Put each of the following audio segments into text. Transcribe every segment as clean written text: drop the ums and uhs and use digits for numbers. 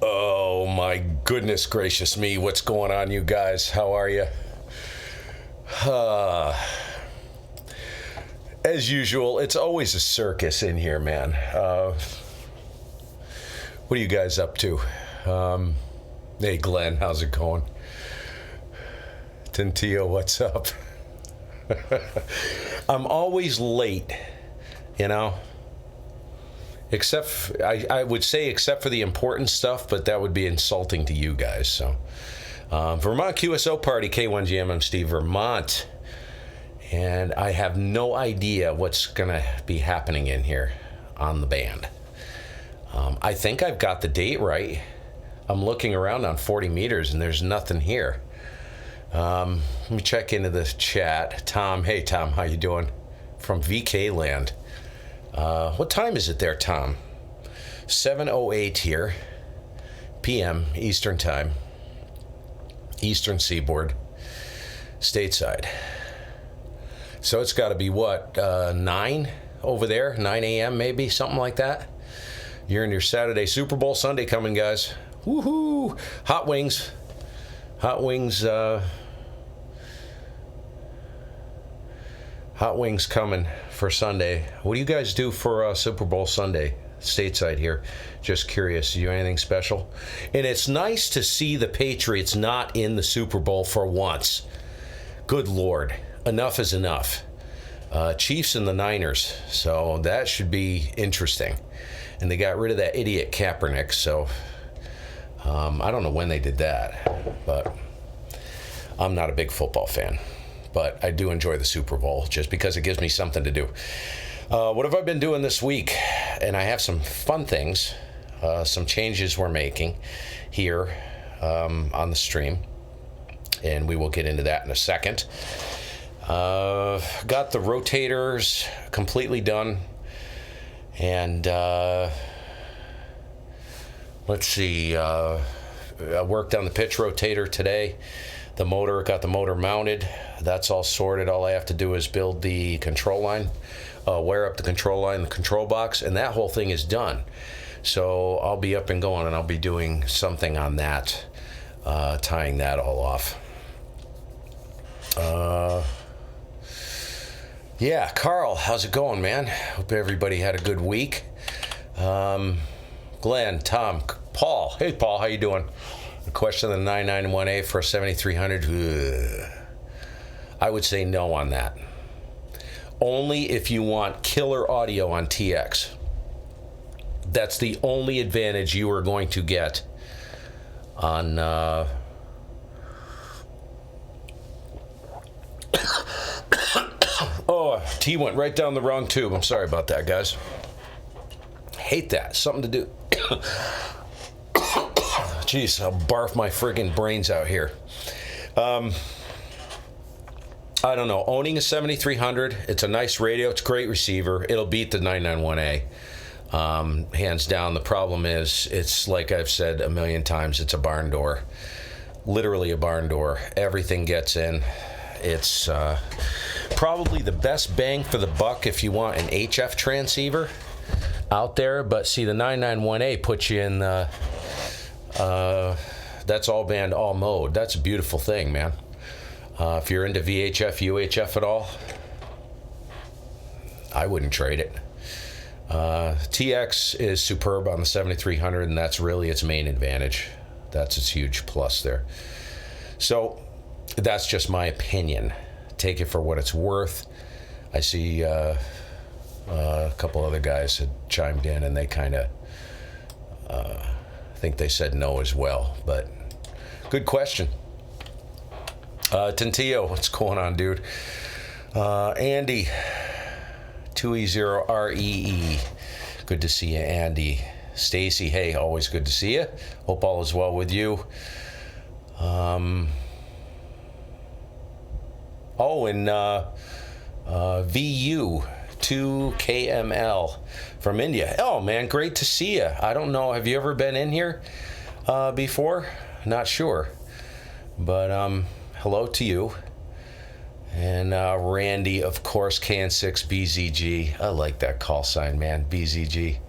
Oh my goodness gracious me, what's going on, you guys? How are you? As usual, it's always a circus in here, man. What are you guys up to? Hey Glenn, how's it going? Tintillo, what's up? I'm always late, you know? I would say except for the important stuff, but that would be insulting to you guys. So, Vermont QSO party, K1GMM Steve Vermont. And I have no idea what's going to be happening in here on the band. I think I've got the date right. I'm looking around on 40 meters and there's nothing here. Let me check into the chat. Tom, hey Tom, how you doing? From VK land. What time is it there, Tom? 7:08 here, p.m. Eastern time, Eastern Seaboard, stateside. So it's got to be what, 9 over there, 9 a.m. maybe, something like that. You're in your Saturday Super Bowl Sunday coming, guys. Woohoo! Hot wings, hot wings coming for Sunday. What do you guys do for Super Bowl Sunday stateside here? Just curious. Do you do anything special? And it's nice to see the Patriots not in the Super Bowl for once. Good Lord. Enough is enough. Chiefs and the Niners. So that should be interesting. And they got rid of that idiot Kaepernick. So I don't know when they did that. But I'm not a big football fan. But I do enjoy the Super Bowl just because it gives me something to do. What have I been doing this week? And I have some fun things, some changes we're making here on the stream. And we will get into that in a second. Got the rotators completely done. And let's see. I worked on the pitch rotator today. Got the motor mounted. That's all sorted. All I have to do is build the control line, wire up the control line, the control box, and that whole thing is done. So I'll be up and going, and I'll be doing something on that, tying that all off. Yeah, Carl, how's it going, man? Hope everybody had a good week. Glenn, Tom, Paul. Hey, Paul, how you doing? The question of the 991A for a 7300. I would say no on that. Only if you want killer audio on TX. That's the only advantage you are going to get on oh, tea went right down the wrong tube. I'm sorry about that, guys. Hate that. Something to do. Jeez, I'll barf my friggin' brains out here. I don't know. Owning a 7300, it's a nice radio. It's a great receiver. It'll beat the 991A. Hands down. The problem is, it's like I've said a million times, it's a barn door. Literally a barn door. Everything gets in. It's probably the best bang for the buck if you want an HF transceiver out there. But see, the 991A puts you in the... that's all band, all mode. That's a beautiful thing, man. If you're into VHF, UHF at all, I wouldn't trade it. TX is superb on the 7300, and that's really its main advantage. That's its huge plus there. So that's just my opinion. Take it for what it's worth. I see a couple other guys had chimed in, and they kind of think they said no as well, but good question. Tintillo, what's going on, dude? Andy, 2E0REE. Good to see you, Andy. Stacy, hey, always good to see you. Hope all is well with you. And VU, 2KML from India. Oh, man, great to see you. I don't know, have you ever been in here before? Not sure. But hello to you. And Randy, of course, KN6BZG. I like that call sign, man, BZG.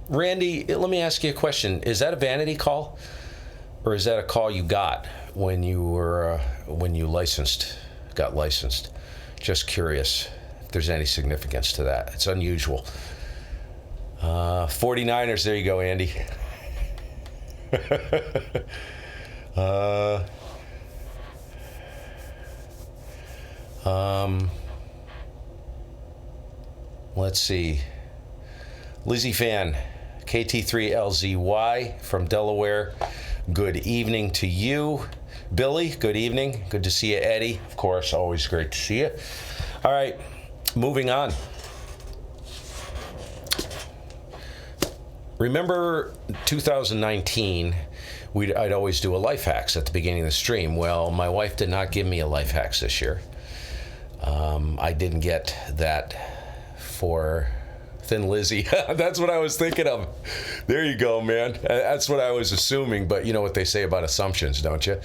Randy, let me ask you a question. Is that a vanity call, or is that a call you got when you were got licensed? Just curious if there's any significance to that. It's unusual. 49ers. There you go, Andy. Let's see. Lizzie Fan, KT3LZY from Delaware. Good evening to you. Billy, good evening. Good to see you. Eddie, of course, always great to see you. All right, moving on. Remember 2019, I'd always do a life hacks at the beginning of the stream. Well, my wife did not give me a life hacks this year. I didn't get that for Thin Lizzy. That's what I was thinking of. There you go, man. That's what I was assuming, but you know what they say about assumptions, don't you?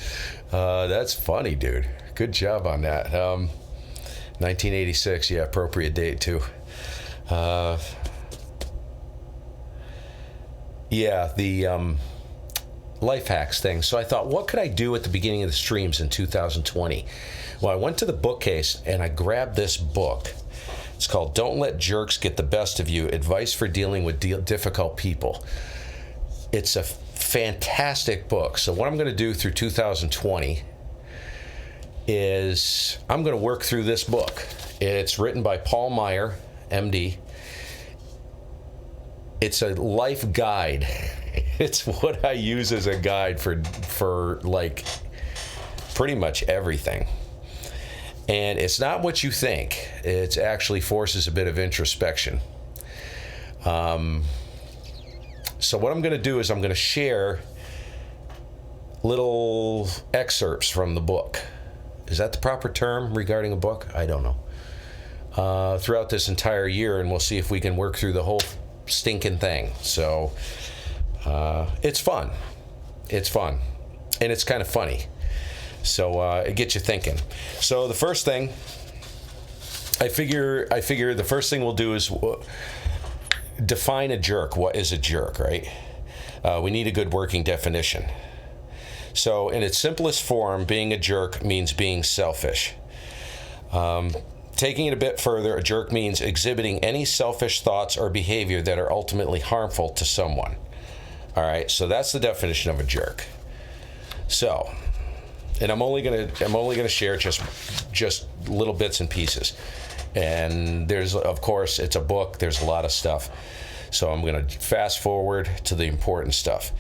That's funny, dude. Good job on that. 1986, yeah, appropriate date too. Yeah, the life hacks thing. So I thought, what could I do at the beginning of the streams in 2020? Well, I went to the bookcase and I grabbed this book. It's called Don't Let Jerks Get the Best of You, Advice for Dealing with Difficult People. It's a fantastic book. So what I'm going to do through 2020 is I'm going to work through this book. It's written by Paul Meyer, MD. It's a life guide. It's what I use as a guide for like pretty much everything. And it's not what you think. It actually forces a bit of introspection. So what I'm going to do is I'm going to share little excerpts from the book. Is that the proper term regarding a book? I don't know. Throughout this entire year, and we'll see if we can work through the whole stinking thing. So it's fun. It's fun. And it's kind of funny. So it gets you thinking. So the first thing, I figure the first thing we'll do is define a jerk. What is a jerk, right? We need a good working definition. So in its simplest form, being a jerk means being selfish. Taking it a bit further, a jerk means exhibiting any selfish thoughts or behavior that are ultimately harmful to someone. All right, so that's the definition of a jerk. So, and I'm only gonna share just little bits and pieces. And there's, of course, it's a book. There's a lot of stuff. So I'm gonna fast forward to the important stuff.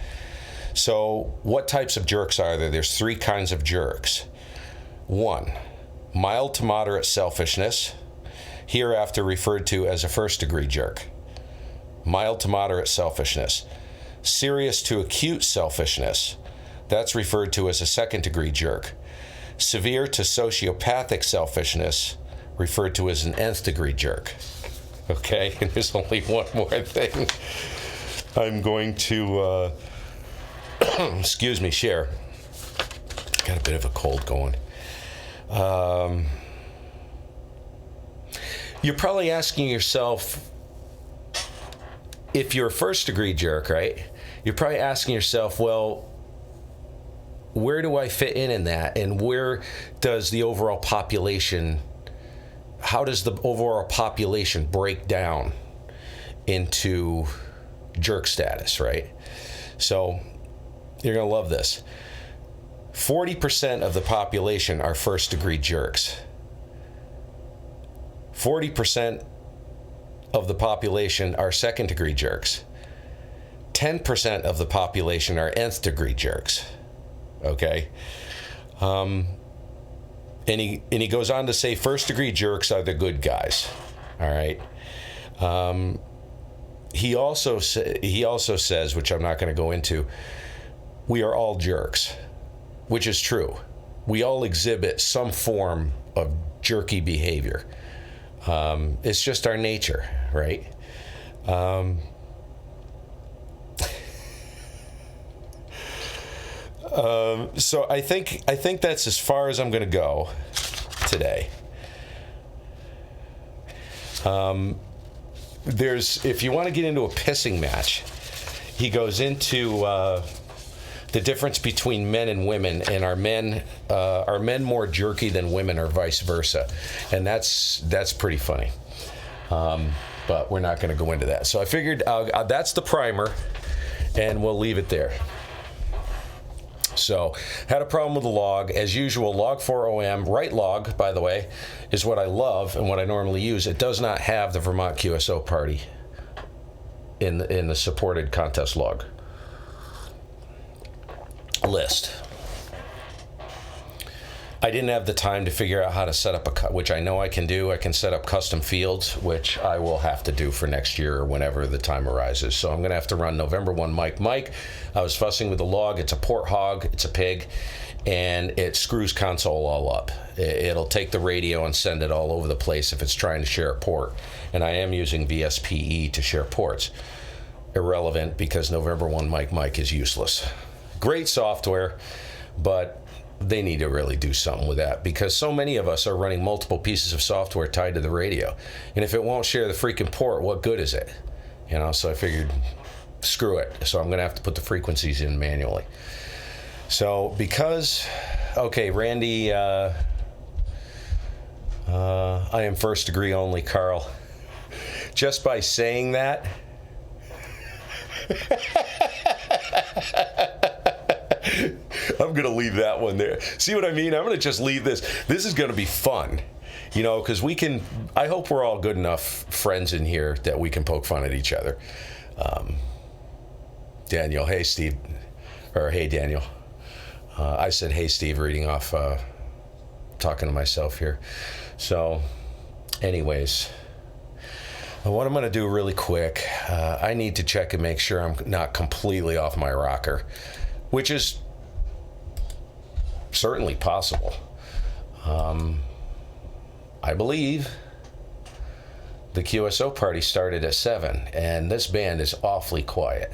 So what types of jerks are there? There's 3 kinds of jerks. 1, mild to moderate selfishness, hereafter referred to as a first-degree jerk. Mild to moderate selfishness. Serious to acute selfishness, that's referred to as a second-degree jerk. Severe to sociopathic selfishness, referred to as an nth-degree jerk. Okay, and there's only one more thing I'm going to, excuse me, share. Got a bit of a cold going. You're probably asking yourself, if you're a first-degree jerk, right? You're probably asking yourself, well, where do I fit in that? And where does the overall population, how does the overall population break down into jerk status, right? So you're going to love this. 40% of the population are first-degree jerks. 40% of the population are second-degree jerks. 10% of the population are nth-degree jerks. Okay? And he goes on to say first-degree jerks are the good guys. All right? He also says, which I'm not going to go into, we are all jerks, which is true. We all exhibit some form of jerky behavior. It's just our nature, right? So I think that's as far as I'm going to go today. if you want to get into a pissing match, he goes into the difference between men and women, and are men more jerky than women, or vice versa, and that's pretty funny. But we're not going to go into that. So I figured that's the primer, and we'll leave it there. So, had a problem with the log. As usual, log 4OM, right log, by the way, is what I love and what I normally use. It does not have the Vermont QSO party in the supported contest log list. I didn't have the time to figure out how to set up which I know I can do. I can set up custom fields, which I will have to do for next year or whenever the time arises. So I'm going to have to run November 1 Mike. I was fussing with the log. It's a port hog. It's a pig. And it screws console all up. It'll take the radio and send it all over the place if it's trying to share a port. And I am using VSPE to share ports. Irrelevant, because November 1 Mike is useless. Great software, but they need to really do something with that, because so many of us are running multiple pieces of software tied to the radio, and if it won't share the freaking port, what good is it? So I figured, screw it. So I'm gonna have to put the frequencies in manually. So Randy, I am first degree only, Carl. Just by saying that, I'm going to leave that one there. See what I mean? I'm going to just leave this. This is going to be fun, because I hope we're all good enough friends in here that we can poke fun at each other. Daniel, hey, Steve. Or, hey, Daniel. I said, hey, Steve, reading off, talking to myself here. So, anyways, what I'm going to do really quick, I need to check and make sure I'm not completely off my rocker, which is certainly possible. I believe the QSO party started at 7, and this band is awfully quiet.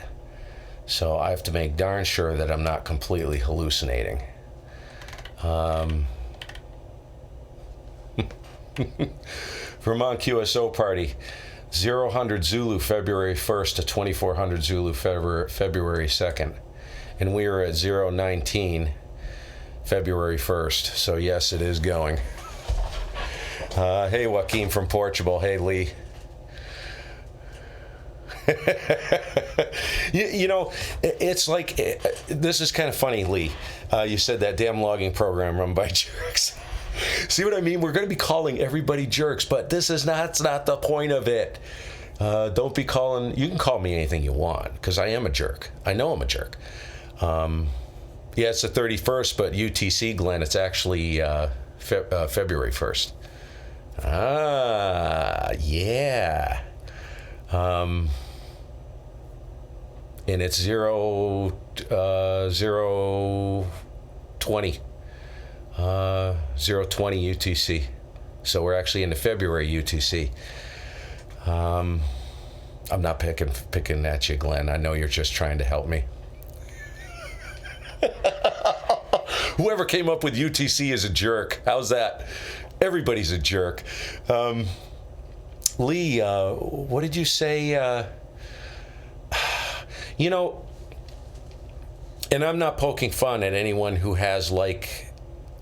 So I have to make darn sure that I'm not completely hallucinating. Vermont QSO party, 000 Zulu February 1st to 2400 Zulu February 2nd. And we are at 019 February 1st. So yes, it is going. Hey, Joaquin from Portugal. Hey, Lee. It's like, this is kind of funny, Lee. You said that damn logging program run by jerks. See what I mean? We're going to be calling everybody jerks, but that's not the point of it. Don't be calling. You can call me anything you want, because I am a jerk. I know I'm a jerk. Yeah, it's the 31st, but UTC, Glenn, it's actually February 1st. Yeah. And it's 020 UTC. So we're actually into February UTC. I'm not picking at you, Glenn. I know you're just trying to help me. Whoever came up with UTC is a jerk. How's that? Everybody's a jerk. Lee, what did you say? And I'm not poking fun at anyone who has like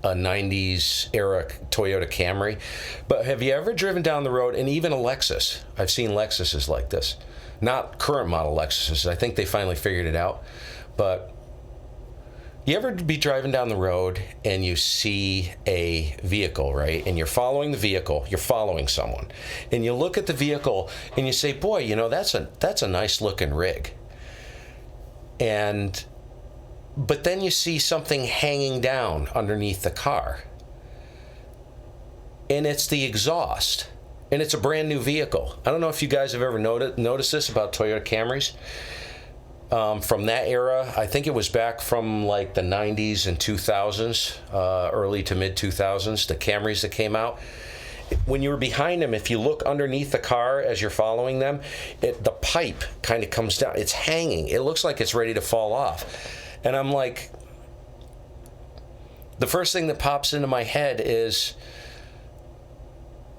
a 90s era Toyota Camry, but have you ever driven down the road, and even a Lexus? I've seen Lexuses like this. Not current model Lexuses. I think they finally figured it out. But you ever be driving down the road and you see a vehicle, right? And you're following the vehicle, you're following someone. And you look at the vehicle and you say, boy, that's a nice looking rig. But then you see something hanging down underneath the car. And it's the exhaust. And it's a brand new vehicle. I don't know if you guys have ever noticed this about Toyota Camrys. From that era, I think it was back from like the 90s and 2000s, early to mid 2000s, the Camrys that came out. When you were behind them, if you look underneath the car as you're following them, the pipe kind of comes down. It's hanging. It looks like it's ready to fall off. And I'm like, the first thing that pops into my head is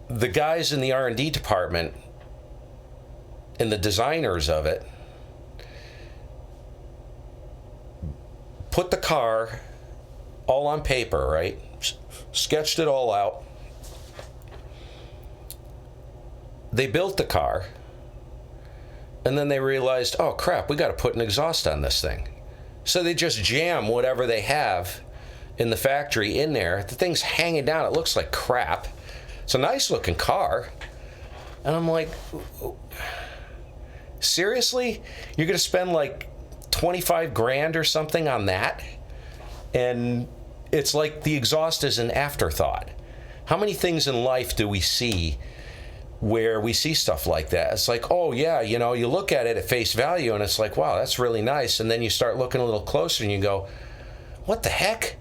the guys in the R&D department and the designers of it put the car all on paper, right? Sketched it all out. They built the car, and then they realized, oh crap, we got to put an exhaust on this thing. So they just jam whatever they have in the factory in there. The thing's hanging down. It looks like crap. It's a nice looking car. And I'm like, seriously? You're going to spend like 25 grand or something on that? And it's like the exhaust is an afterthought. How many things in life do we see where we see stuff like that? It's like, oh yeah, you know, you look at it at face value and it's like, wow, that's really nice. And then you start looking a little closer and you go, what the heck?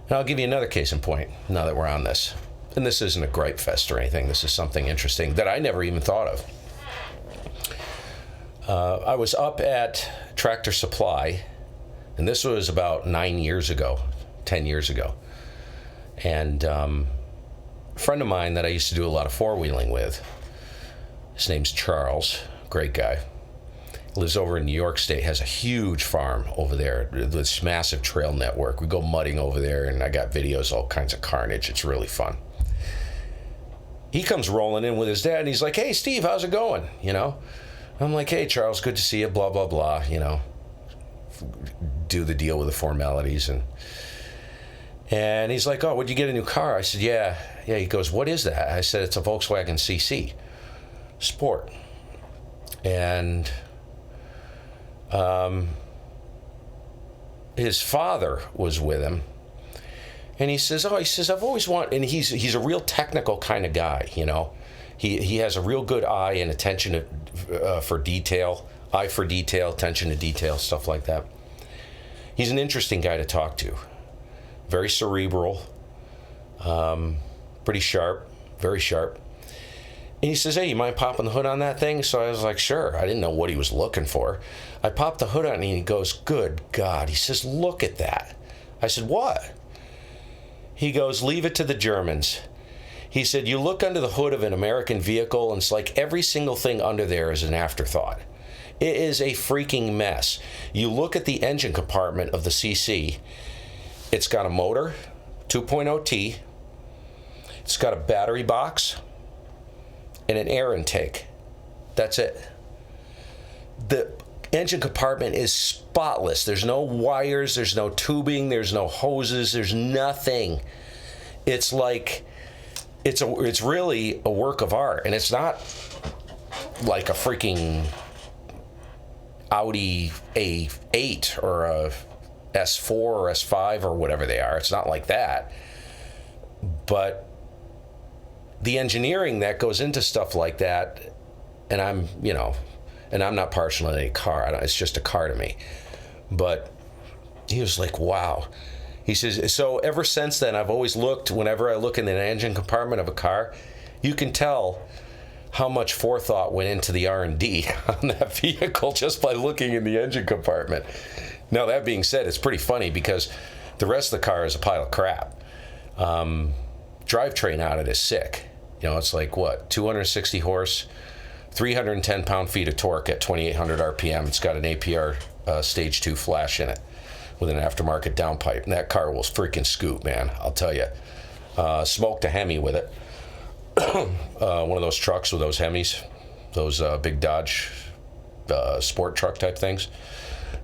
And I'll give you another case in point now that we're on this. And this isn't a gripe fest or anything. This is something interesting that I never even thought of. I was up at Tractor Supply, and this was about 9 years ago, 10 years ago. And a friend of mine that I used to do a lot of four-wheeling with, his name's Charles, great guy, lives over in New York State, has a huge farm over there, this massive trail network. We go mudding over there, and I got videos, all kinds of carnage. It's really fun. He comes rolling in with his dad, and he's like, hey, Steve, how's it going? You know? I'm like, hey, Charles, good to see you, blah, blah, blah, you know. Do the deal with the formalities. And he's like, oh, would you get a new car? I said, yeah. He goes, what is that? I said, it's a Volkswagen CC Sport. And his father was with him. And he says, I've always wanted, and he's a real technical kind of guy, you know. He has a real good eye and attention for detail, eye for detail, attention to detail, stuff like that. He's an interesting guy to talk to. Very cerebral, pretty sharp, very sharp. And he says, hey, you mind popping the hood on that thing? So I was like, sure. I didn't know what he was looking for. I popped the hood on and he goes, good God. He says, look at that. I said, what? He goes, leave it to the Germans. He said, you look under the hood of an American vehicle and it's like every single thing under there is an afterthought. It is a freaking mess. You look at the engine compartment of the CC. It's got a motor, 2.0T. It's got a battery box and an air intake. That's it. The engine compartment is spotless. There's no wires, there's no tubing, there's no hoses, there's nothing. It's like, it's really a work of art, and it's not like a freaking Audi A8 or a S4 or S5 or whatever they are. It's not like that. But the engineering that goes into stuff like that, and I'm not partial to any car. It's just a car to me. But he was like, wow. He says, so ever since then, I've always looked, whenever I look in the engine compartment of a car, you can tell how much forethought went into the R&D on that vehicle just by looking in the engine compartment. Now, that being said, it's pretty funny because the rest of the car is a pile of crap. Drivetrain on it is sick. You know, it's like, what, 260 horse, 310 pound-feet of torque at 2,800 RPM. It's got an APR Stage 2 flash in it with an aftermarket downpipe. And that car will freaking scoot, man, I'll tell you. Smoked a Hemi with it. One of those trucks with those Hemis, those big Dodge sport truck type things.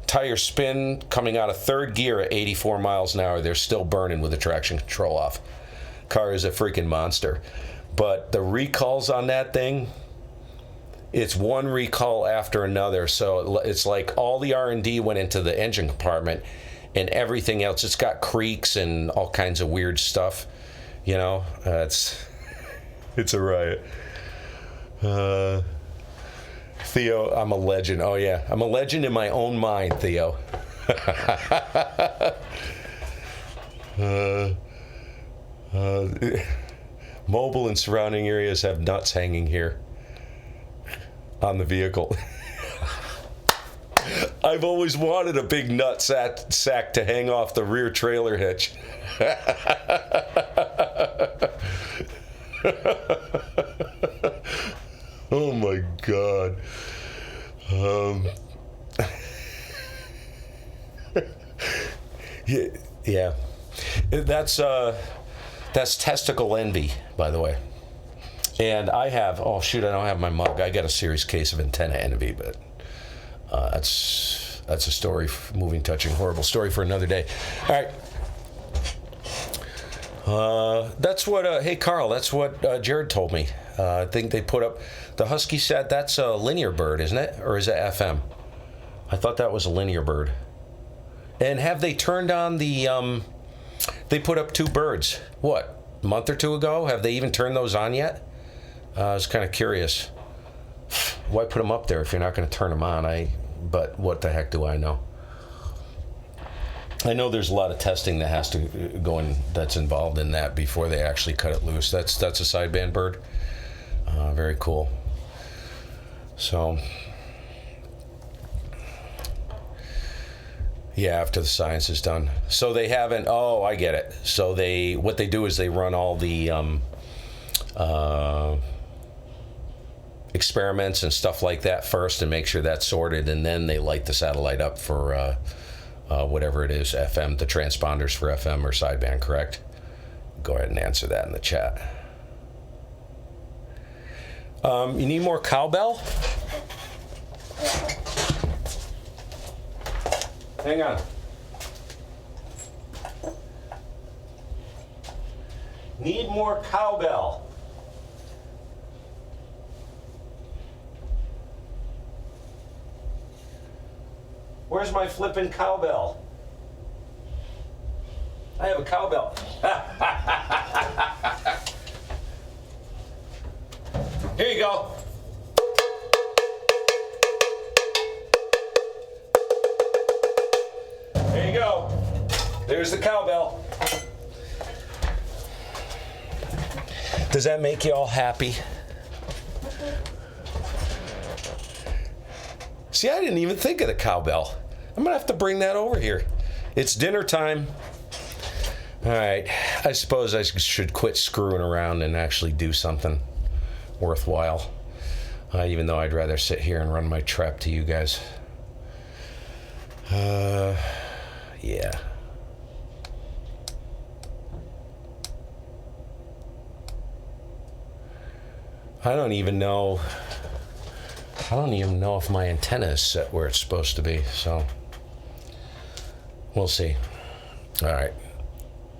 Tire spin coming out of third gear at 84 miles an hour. They're still burning with the traction control off. Car is a freaking monster. But the recalls on that thing, it's one recall after another. So it's like all the R&D went into the engine compartment and everything else. It's got creaks and all kinds of weird stuff. You know, it's a riot. Theo, I'm a legend. Oh yeah, I'm a legend in my own mind, Theo. Mobile and surrounding areas have nuts hanging here on the vehicle. I've always wanted a big nut sack to hang off the rear trailer hitch. Oh my God. Yeah. That's testicle envy, by the way. And I have, oh shoot, I don't have my mug. I got a serious case of antenna envy, but that's a story, moving, touching, horrible story for another day. All right. That's what, hey Carl, that's what Jared told me. I think they put up, the Husky set, that's a linear bird, isn't it? Or is it FM? I thought that was a linear bird. And have they turned on the, they put up 2 birds, what, a month or 2 ago? Have they even turned those on yet? I was kind of curious. Why put them up there if you're not going to turn them on? But what the heck do I know? I know there's a lot of testing that has to go in, that's involved in that before they actually cut it loose. That's a sideband bird. Very cool. So, yeah, after the science is done. So they haven't, oh, I get it. So what they do is they run all the experiments and stuff like that first and make sure that's sorted, and then they light the satellite up for whatever it is, FM, the transponders for FM or sideband, correct? Go ahead and answer that in the chat. You need more cowbell? Hang on. Need more cowbell. Where's my flippin' cowbell? I have a cowbell. Here you go. There you go. There's the cowbell. Does that make you all happy? See, I didn't even think of the cowbell. I'm gonna have to bring that over here. It's dinner time. All right, I suppose I should quit screwing around and actually do something worthwhile. Even though I'd rather sit here and run my trap to you guys. Yeah. I don't even know if my antenna is set where it's supposed to be, so we'll see. All right,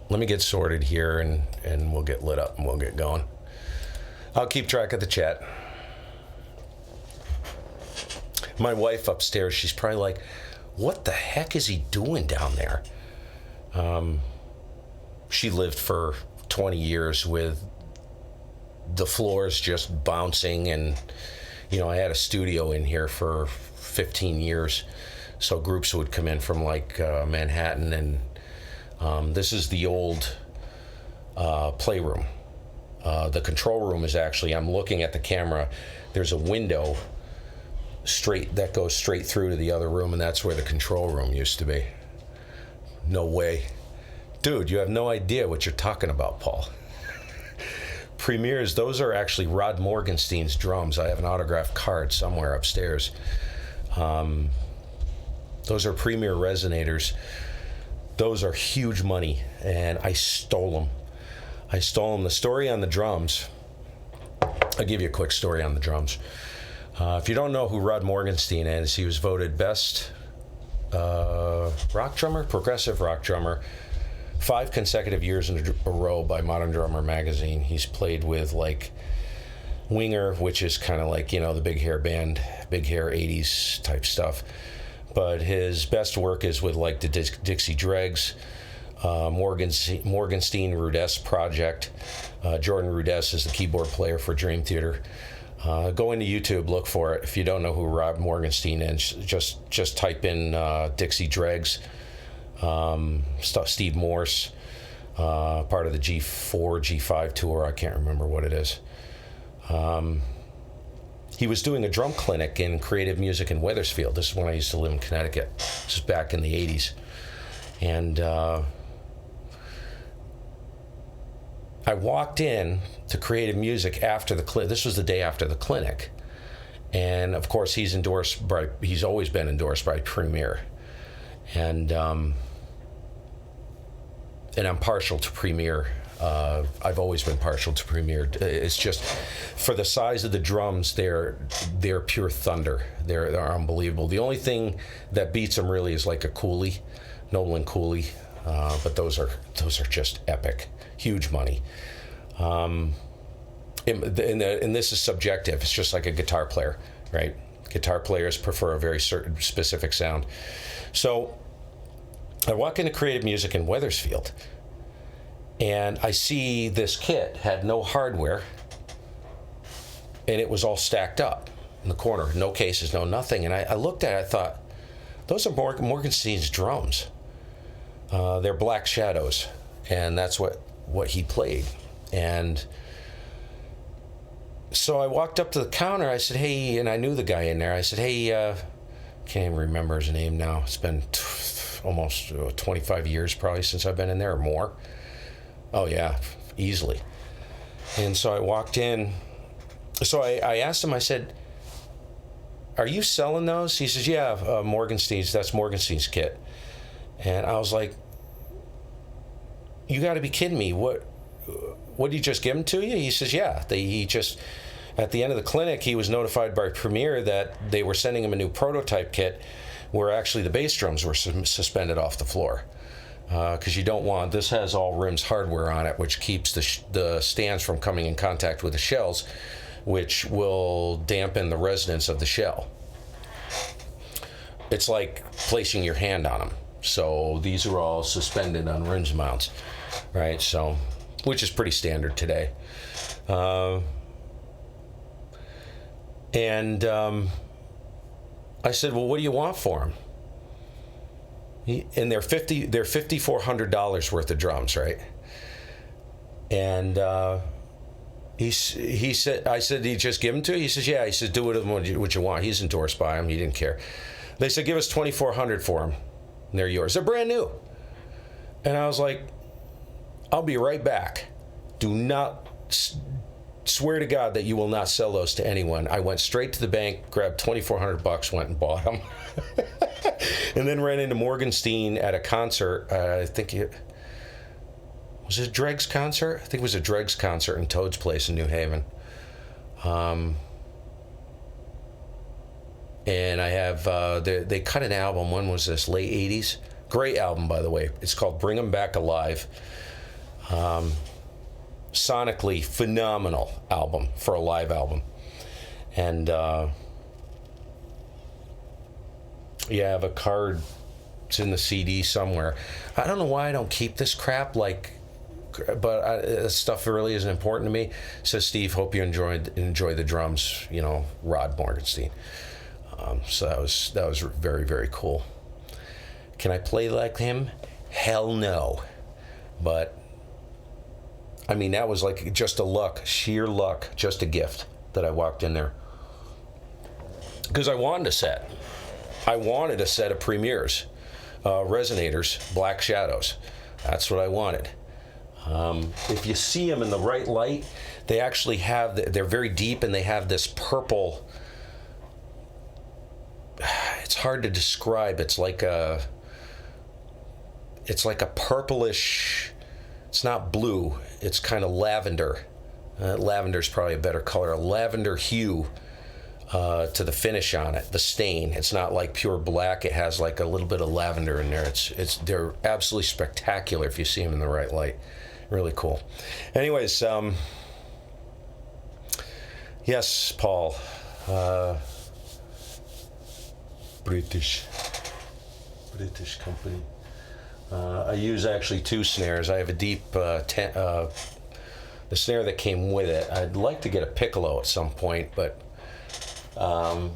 let me get sorted here and we'll get lit up and we'll get going. I'll keep track of the chat. My wife upstairs, she's probably like, what the heck is he doing down there? She lived for 20 years with the floors just bouncing, and I had a studio in here for 15 years, so groups would come in from like Manhattan, and this is the old playroom. The control room is actually, I'm looking at the camera, there's a window that goes straight through to the other room, and that's where the control room used to be. No way. Dude, you have no idea what you're talking about, Paul. Premiers, those are actually Rod Morgenstein's drums. I have an autographed card somewhere upstairs. Those are Premier resonators. Those are huge money, and I stole them. The story on the drums, I'll give you a quick story on the drums. If you don't know who Rod Morgenstein is, he was voted best rock drummer, progressive rock drummer, 5 consecutive years in a row by Modern Drummer magazine. He's played with like Winger, which is kind of like, the Big Hair band, Big Hair 80s type stuff. But his best work is with like the Dixie Dregs, Morgenstein Rudess Project. Jordan Rudess is the keyboard player for Dream Theater. Go into YouTube, look for it. If you don't know who Rod Morgenstein is, just type in Dixie Dregs. Steve Morse, part of the G4, G5 tour. I can't remember what it is. He was doing a drum clinic in creative music in Wethersfield. This is when I used to live in Connecticut. This is back in the 80s. And I walked in to creative music after the clinic. This was the day after the clinic. And of course, he's always been endorsed by Premier, and I'm partial to Premier. I've always been partial to Premier. It's just for the size of the drums, they're pure thunder. They're unbelievable. The only thing that beats them really is like a Cooley, Nolan Cooley, but those are just epic, huge money. And this is subjective. It's just like a guitar player, right? Guitar players prefer a very certain specific sound. So I walk into Creative Music in Wethersfield, and I see this kit had no hardware, and it was all stacked up in the corner, no cases, no nothing. And I looked at it, I thought, those are Morgenstein's drums. They're Black Shadows, and that's what he played. And so I walked up to the counter. I said, hey, and I knew the guy in there. I said, hey, can't even remember his name now. It's been almost 25 years probably since I've been in there, or more. Oh yeah, easily. And so I walked in. So I asked him, I said, are you selling those? He says, yeah, Morgenstein's, that's Morgenstein's kit. And I was like, you got to be kidding me. What did he just give them to you? He says, yeah. He just, at the end of the clinic, he was notified by Premier that they were sending him a new prototype kit where actually the bass drums were suspended off the floor. Because you don't want, this has all rims hardware on it, which keeps the stands from coming in contact with the shells, which will dampen the resonance of the shell. It's like placing your hand on them. So these are all suspended on rims mounts, right? So, which is pretty standard today. And I said, well, what do you want for them? And they're $5,400 worth of drums, right? And he said, I said, did you just give them to you? He says, yeah. He says, do with them what you want. He's endorsed by them. He didn't care. They said, give us $2,400 for them. And they're yours. They're brand new. And I was like, I'll be right back. Do not swear to God that you will not sell those to anyone. I went straight to the bank, grabbed $2,400, went and bought them. And then ran into Morgenstein at a concert. I think was it Dregg's concert? I think it was a Dregg's concert in Toad's Place in New Haven. And I have, they cut an album. When was this? Late 80s? Great album, by the way. It's called Bring 'Em Back Alive. Sonically phenomenal album for a live album. And yeah, I have a card. It's in the CD somewhere. I don't know why I don't keep this crap, but this stuff really isn't important to me. Says Steve, hope you enjoy the drums, Rod Morgenstein. So that was very, very cool. Can I play like him? Hell no. But I mean, that was like just sheer luck, just a gift that I walked in there. Because I wanted a set. I wanted a set of Premiers, Resonators, Black Shadows. That's what I wanted. If you see them in the right light, they actually they're very deep, and they have this purple. It's hard to describe. It's like a purplish. It's not blue. It's kind of lavender. Lavender's probably a better color. A lavender hue to the finish on it. The stain. It's not like pure black. It has like a little bit of lavender in there. They're absolutely spectacular if you see them in the right light. Really cool. Anyways, yes, Paul. British company. I use actually two snares. I have a deep, the snare that came with it. I'd like to get a piccolo at some point, but I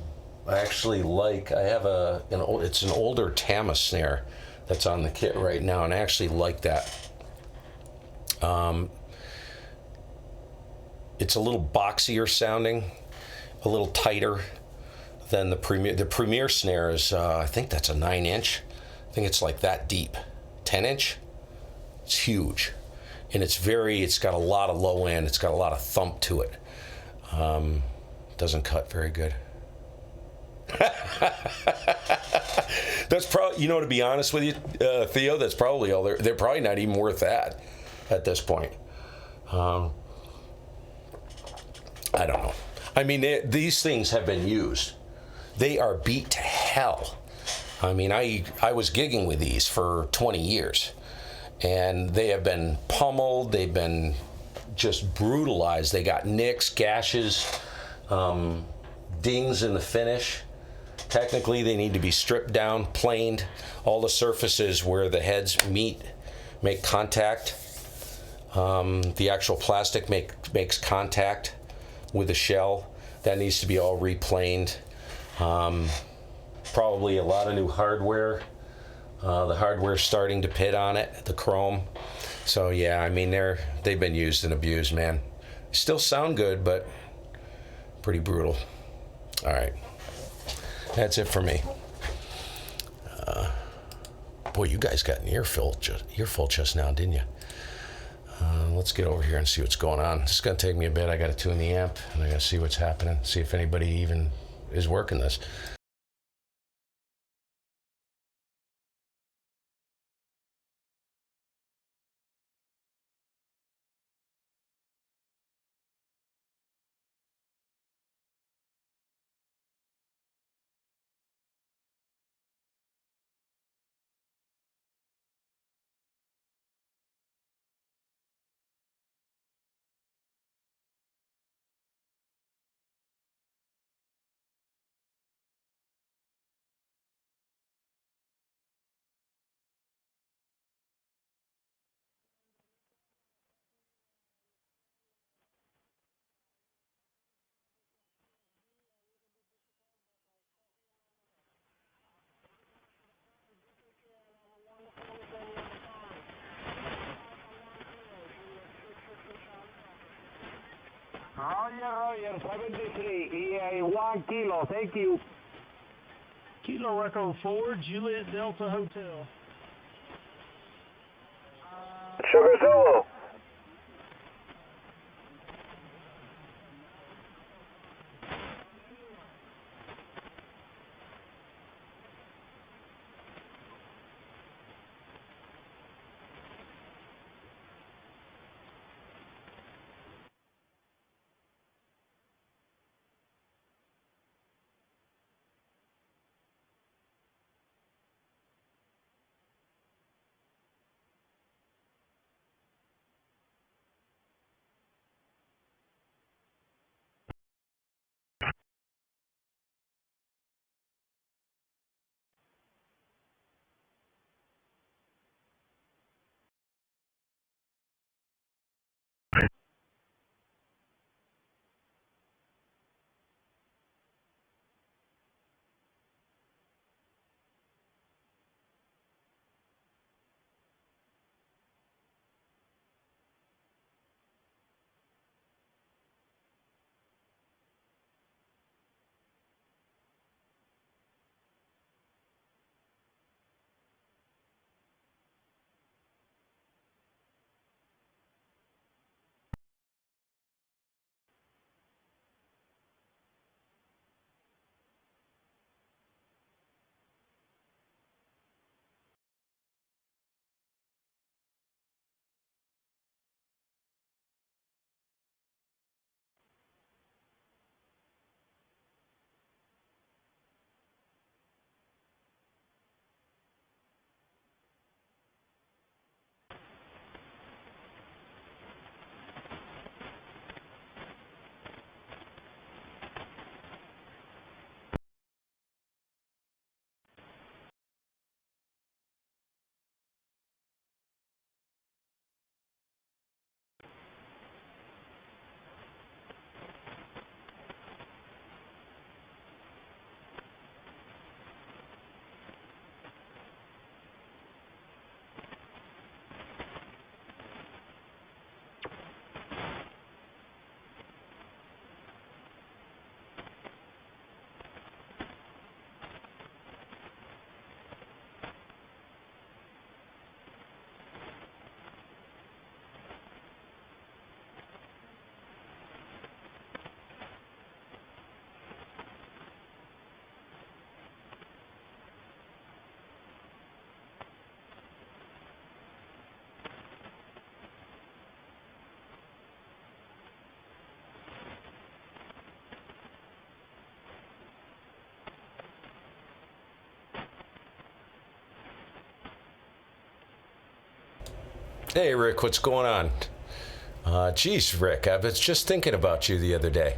actually it's an older Tama snare that's on the kit right now, and I actually like that. It's a little boxier sounding, a little tighter than the Premier. The Premier snare is, I think that's a 9-inch. I think it's like that deep. 10-inch. It's huge, and it's got a lot of low end. It's got a lot of thump to it. Doesn't cut very good. That's probably, you know, to be honest with you, Theo, that's probably all they're probably not even worth that at this point. Um, I don't know. I mean, these things have been used. They are beat to hell. I mean, I was gigging with these for 20 years, and they have been pummeled. They've been just brutalized. They got nicks, gashes, dings in the finish. Technically, they need to be stripped down, planed. All the surfaces where the heads meet make contact. The actual plastic makes contact with the shell. That needs to be all replaned. Probably a lot of new hardware. The hardware's starting to pit on it, the chrome. So yeah, I mean they've been used and abused, man. Still sound good, but pretty brutal. All right, that's it for me. Boy, you guys got an earful just now, didn't you? Let's get over here and see what's going on. It's gonna take me a bit. I got to tune the amp and I got to see what's happening. See if anybody even is working this. Roger, 73, EA 1 kilo, thank you. Kilo Echo 4, Juliet Delta Hotel. Sugar Zulu. Hey, Rick, what's going on? Geez, Rick, I was just thinking about you the other day.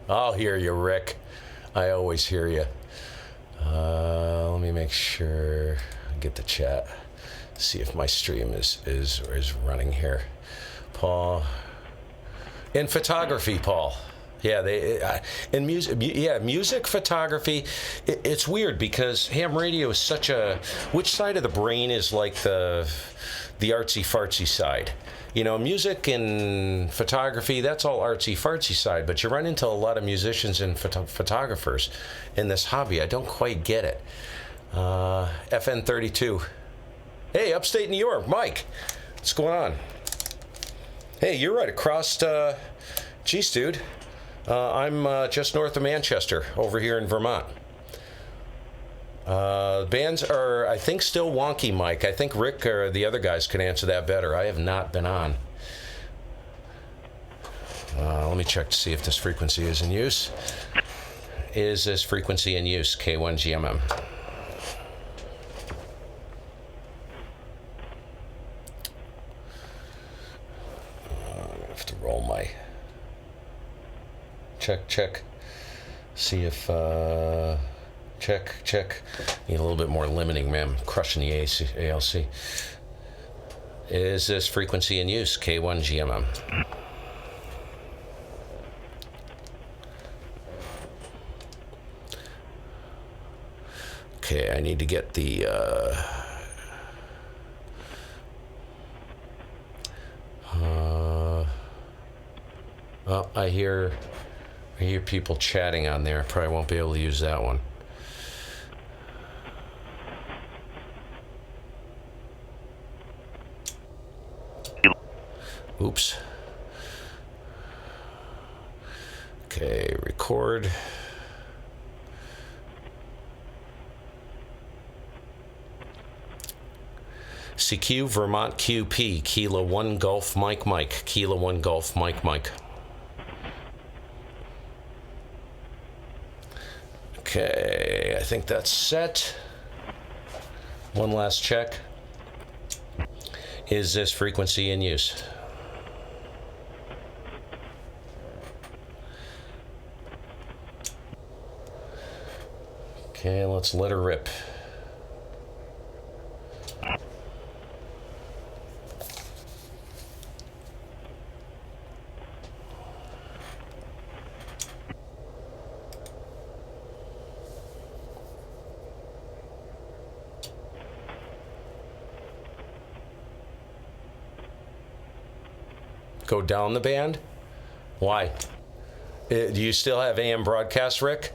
I'll hear you, Rick. I always hear you. Let me make sure I get the chat. See if my stream is running here. Paul. In photography, Paul. Yeah, in music. Yeah, music, photography. It's weird because ham radio is such a. Which side of the brain is like the artsy fartsy side? You know, music and photography, that's all artsy fartsy side. But you run into a lot of musicians and photographers in this hobby. I don't quite get it. FN32. Hey, upstate New York, Mike. What's going on? Hey, you're right across. Geez, dude. I'm just north of Manchester, over here in Vermont. Bands are, I think, still wonky, Mike. I think Rick or the other guys can answer that better. I have not been on. Let me check to see if this frequency is in use. Is this frequency in use? K1GMM. I have to roll my... Check. See if... Check. Need a little bit more limiting, man. I'm crushing the ALC. Is this frequency in use? K1GMM. Okay, I need to get the... oh, I hear people chatting on there. Probably won't be able to use that one. Oops. Okay, record. CQ, Vermont QP, Kilo 1 Golf Mike, Kilo 1 Golf Mike. Okay, I think that's set. One last check. Is this frequency in use? Okay, let's let her rip. Go down the band? Why? Do you still have AM broadcast, Rick?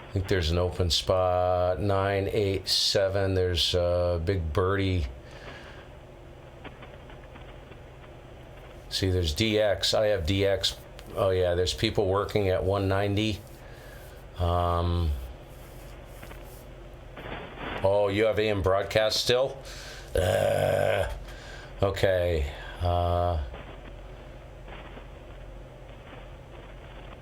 I think there's an open spot. 987. There's Big Birdie. See, there's DX. I have DX. Oh yeah, there's people working at 190. Oh, you have AM broadcast still? Okay.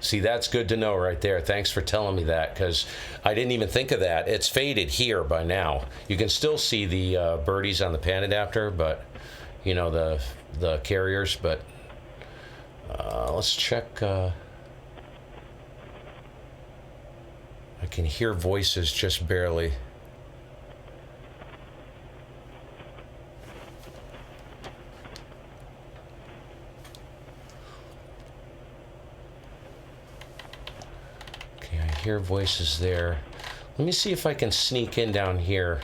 See, that's good to know right there. Thanks for telling me that, because I didn't even think of that. It's faded here by now. You can still see the birdies on the pan adapter, but you know, the carriers. But let's check. I can hear voices just barely. Okay, I hear voices there. Let me see if I can sneak in down here.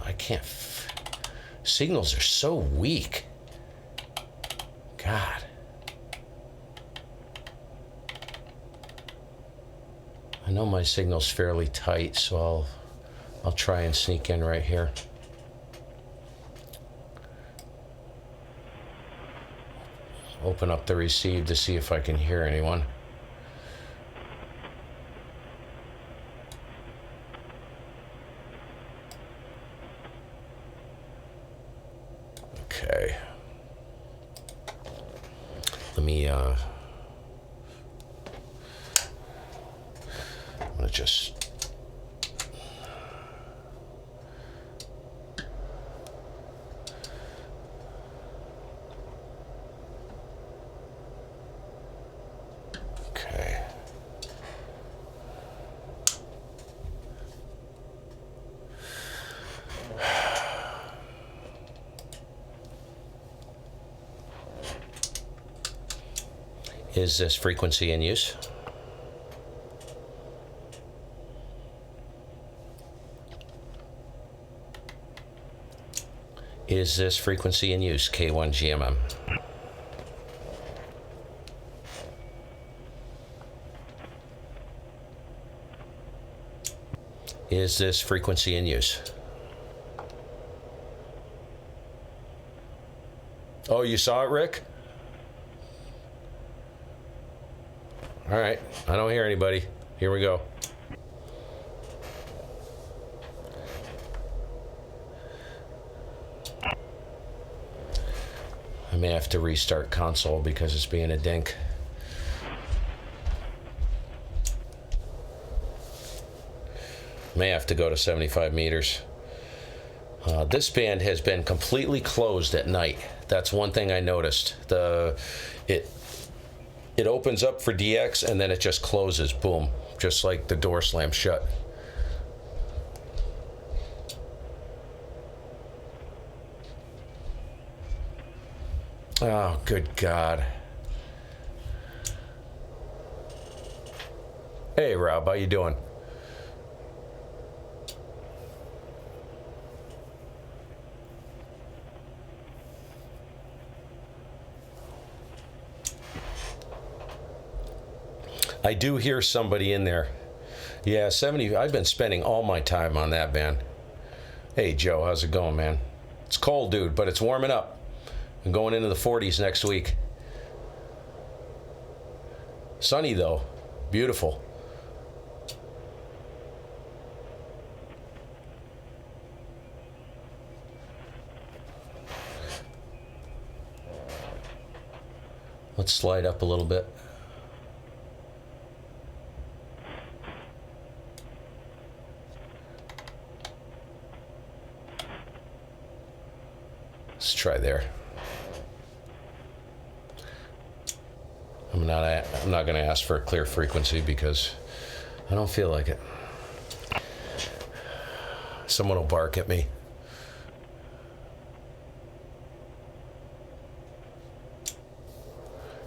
I can't. Signals are so weak. God. I know my signal's fairly tight, so I'll try and sneak in right here. open up the receive to see if I can hear anyone. Okay. Let me, I'm gonna just... Okay. Is this frequency in use? Is this frequency in use? K1GMM. Is this frequency in use? Oh, you saw it, Rick? All right, I don't hear anybody. Here we go. I may have to restart console because it's being a dink. May have to go to 75 meters. This band has been completely closed at night. That's one thing I noticed. It opens up for DX and then it just closes, boom, just like the door slams shut. Oh, good God. Hey, Rob, how you doing? I do hear somebody in there. Yeah, 70. I've been spending all my time on that band. Hey, Joe, how's it going, man? It's cold, dude, but it's warming up. I'm going into the 40s next week. Sunny, though. Beautiful. Let's slide up a little bit. Let's try there. I'm not going to ask for a clear frequency because I don't feel like it. Someone will bark at me.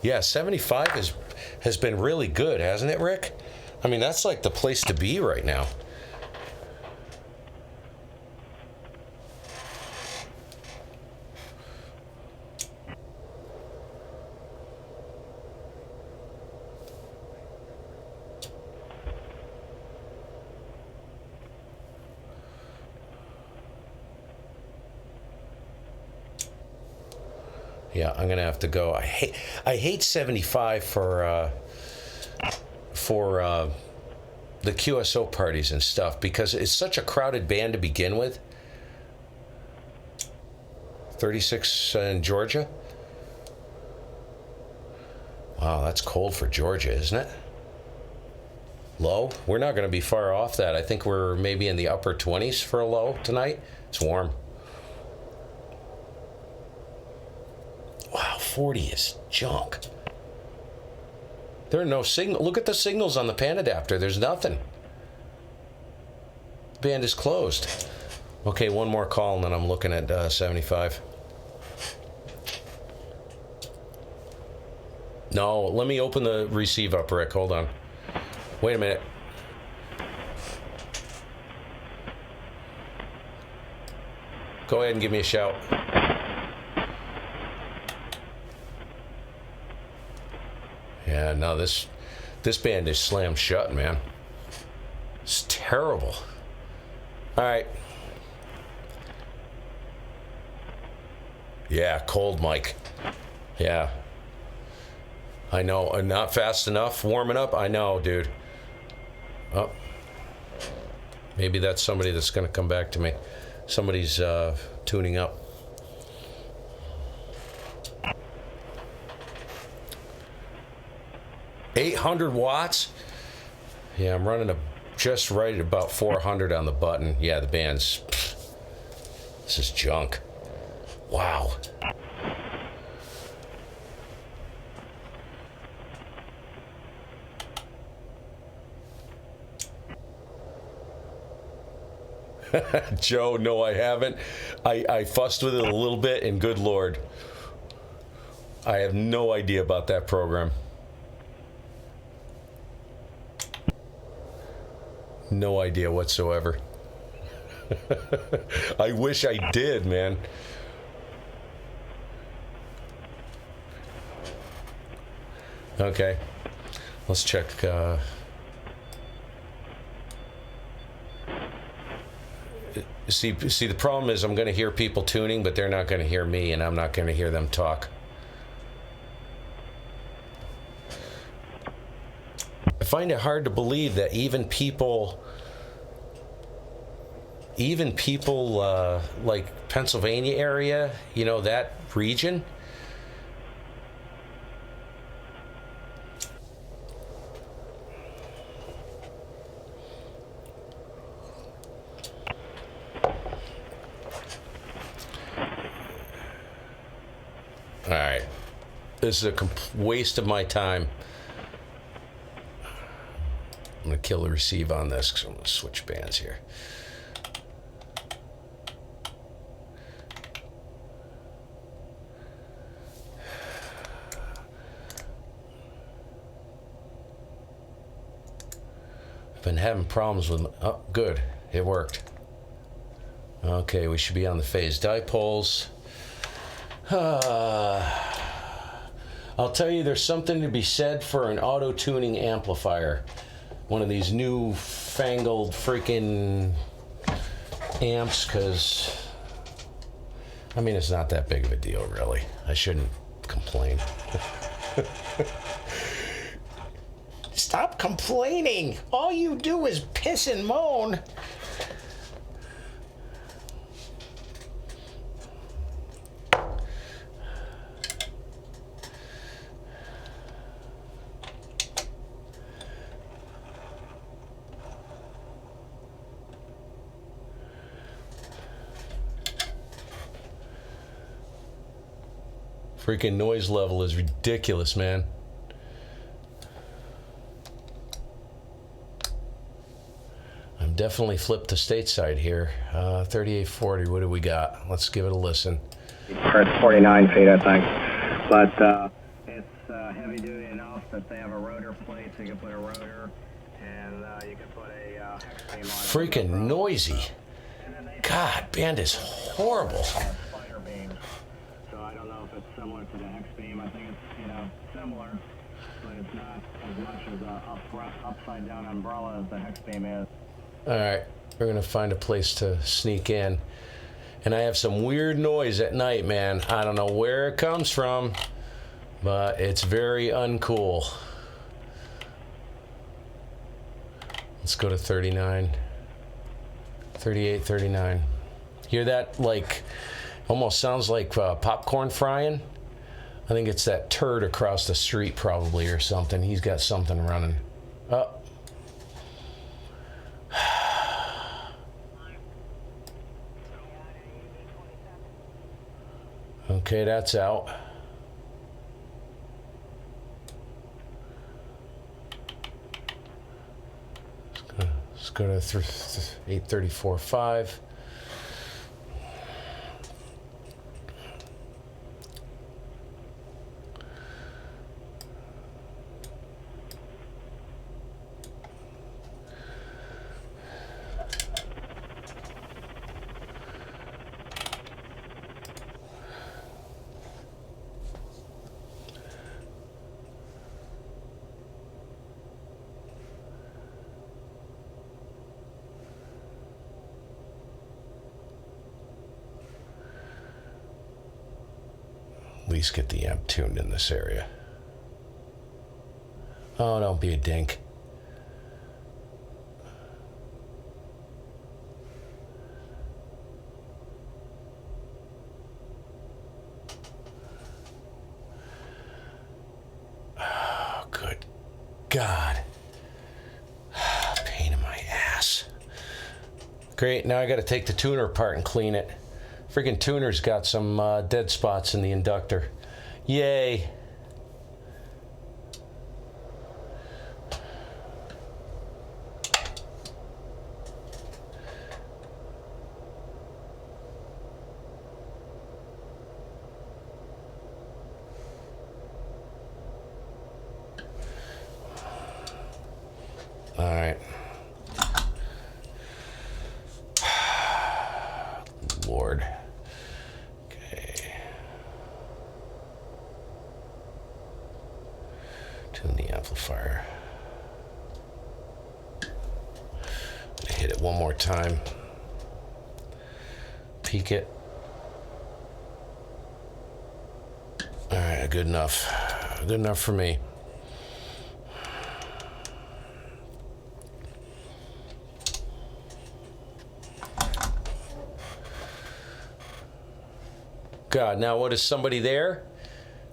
Yeah, 75 has been really good, hasn't it, Rick? I mean, that's like the place to be right now. Yeah, I'm gonna have to go. I hate 75 for the QSO parties and stuff because it's such a crowded band to begin with. 36 in Georgia. Wow, that's cold for Georgia, isn't it? Low? We're not going to be far off that. I think we're maybe in the upper 20s for a low tonight. It's warm. Wow, 40 is junk. There are no signal. Look at the signals on the pan adapter. There's nothing. The band is closed. Okay, one more call and then I'm looking at 75. No, let me open the receive up, Rick. Hold on. Wait a minute. Go ahead and give me a shout. Yeah, no, this band is slammed shut, man. It's terrible. All right. Yeah, cold, Mike. Yeah. I know. Not fast enough. Warming up. I know, dude. Oh. Maybe that's somebody that's going to come back to me. Somebody's tuning up. $800 watts? Yeah, I'm running just right at about 400 on the button. Yeah, the band's... This is junk. Wow. Joe, no, I haven't. I fussed with it a little bit, and good Lord, I have no idea about that program. No idea whatsoever. I wish I did, man. Okay, let's check. See, the problem is I'm going to hear people tuning, but they're not going to hear me, and I'm not going to hear them talk. I find it hard to believe that even people like Pennsylvania area, you know, that region, all right, this is a waste of my time. I'm going to kill the receive on this because I'm going to switch bands here. I've been having problems with... Oh, good. It worked. Okay, we should be on the phase dipoles. I'll tell you, there's something to be said for an auto-tuning amplifier. One of these new fangled freaking amps, because I mean, it's not that big of a deal, really. I shouldn't complain. Stop complaining. All you do is piss and moan. Freaking noise level is ridiculous, man. I'm definitely flipped to stateside here. 3840, what do we got? Let's give it a listen. It's 49 feet, I think. But it's heavy duty enough that they have a rotor plate, so you can put a rotor, and you can put a hex beam on it. Freaking noisy. God, band is horrible. Spider beam. So I don't know if it's similar to the hex beam. I think it's, you know, similar, but it's not as much as a upside down umbrella as the hex beam is. All right, we're gonna find a place to sneak in. And I have some weird noise at night, man. I don't know where it comes from, but it's very uncool. Let's go to 39. 38, 39. Hear that? Like, almost sounds like popcorn frying. I think it's that turd across the street probably or something. He's got something running. Oh. Okay, that's out. Let's go to 834.5. At least get the amp tuned in this area. Oh, don't be a dink. Oh, good God. Pain in my ass. Great, now I got to take the tuner apart and clean it. Freaking tuner's got some dead spots in the inductor. Yay. All right. Lord. Okay. Tune the amplifier. Hit it one more time. Peak it. All right, good enough. Good enough for me. God, now what, is somebody there?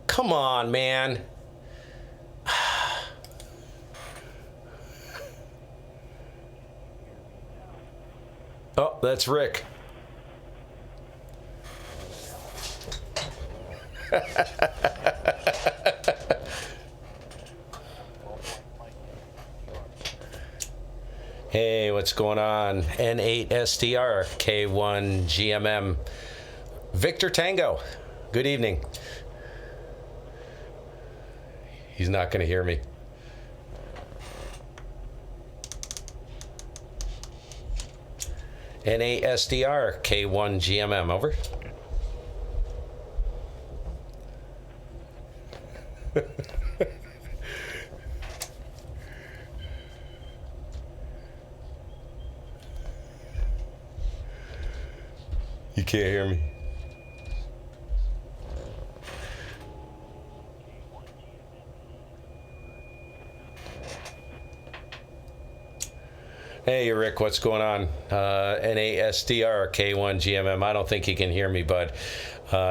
Come on, man. Oh, that's Rick. Hey, what's going on? N8STR, K1GMM. Victor Tango, good evening. He's not going to hear me. N8SDR, K1GMM, over. You can't hear me. Hey, Rick, what's going on? NASDR, K1GMM. I don't think you can hear me, bud.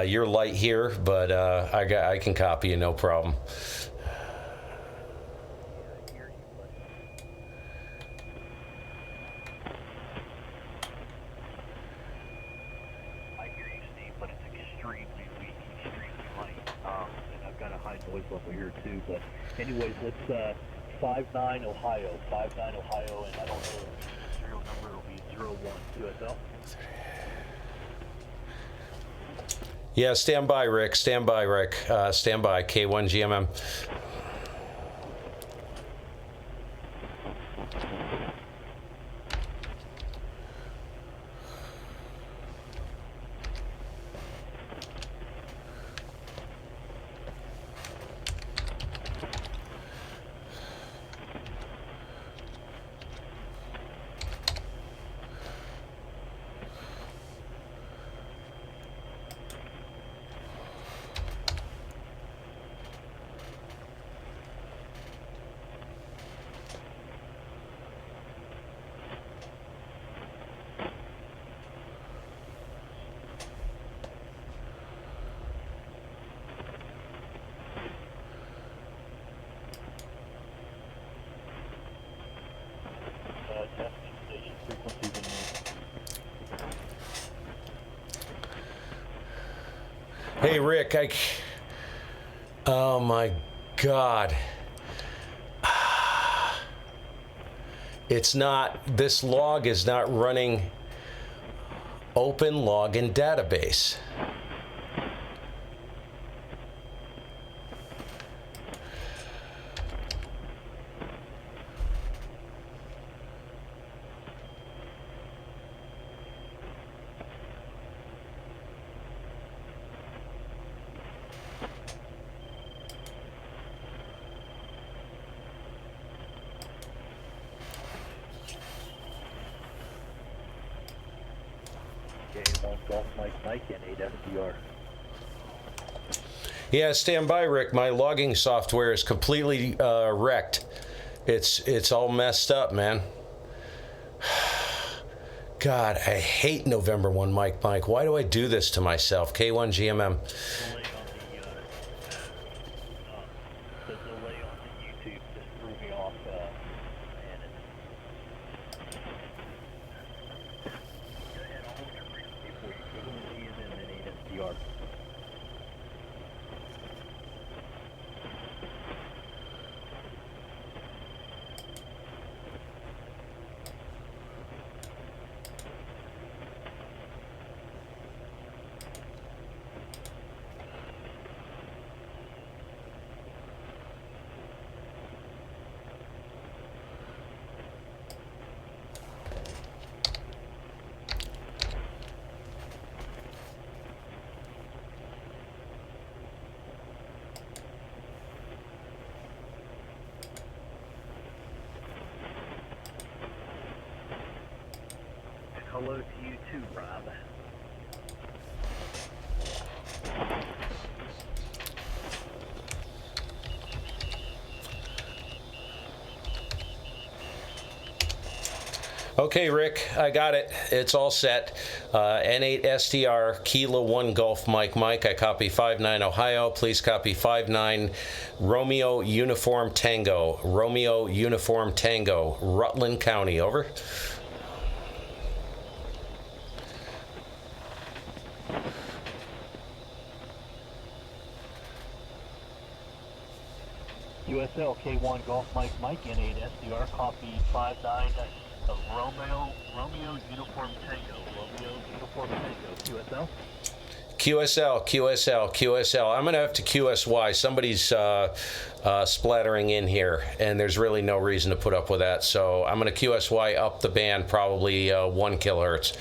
You're light here, but I can copy you, no problem. I hear you, Steve, but it's extremely weak, extremely light. And I've got a high noise level here, too. But anyways, let's 59 Ohio, 59 Ohio, and I don't know if the serial number will be 01 QSO. Yeah, stand by, Rick. Stand by, Rick. Stand by, K1GMM. Hey, Rick, oh my God. It's not, this log is not running open login database. K1 Golf Mike Mike and 8 SDR. Yeah, stand by, Rick. My logging software is completely wrecked. It's all messed up, man. God, I hate November 1, Mike. Why do I do this to myself? K1GMM. The delay on the YouTube just threw me off, and it's... Go ahead, I'll hold your frequency for you. Go to GMM and ASDR. Hello to you too, Rob. Okay, Rick, I got it. It's all set. N8STR, Kilo 1 Golf Mike. I copy 59 Ohio. Please copy 59 Romeo Uniform Tango. Romeo Uniform Tango, Rutland County. Over. QSL K1 Golf Mike N8 SDR copy 59 Romeo Uniform Tango. Romeo Uniform Tango. QSL. I'm going to have to QSY. Somebody's splattering in here, and there's really no reason to put up with that. So I'm going to QSY up the band probably 1 kilohertz.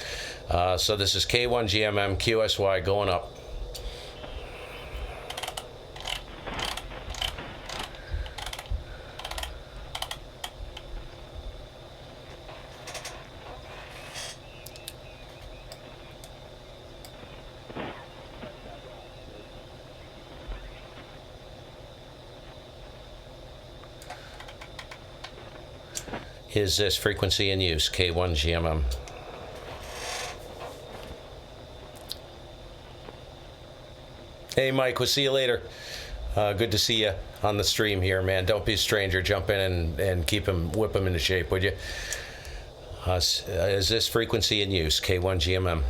So this is K1GMM QSY going up. Is this frequency in use? K1GMM. Hey, Mike, we'll see you later. Good to see you on the stream here, man. Don't be a stranger. Jump in and whip him into shape, would you? Is this frequency in use? K1GMM.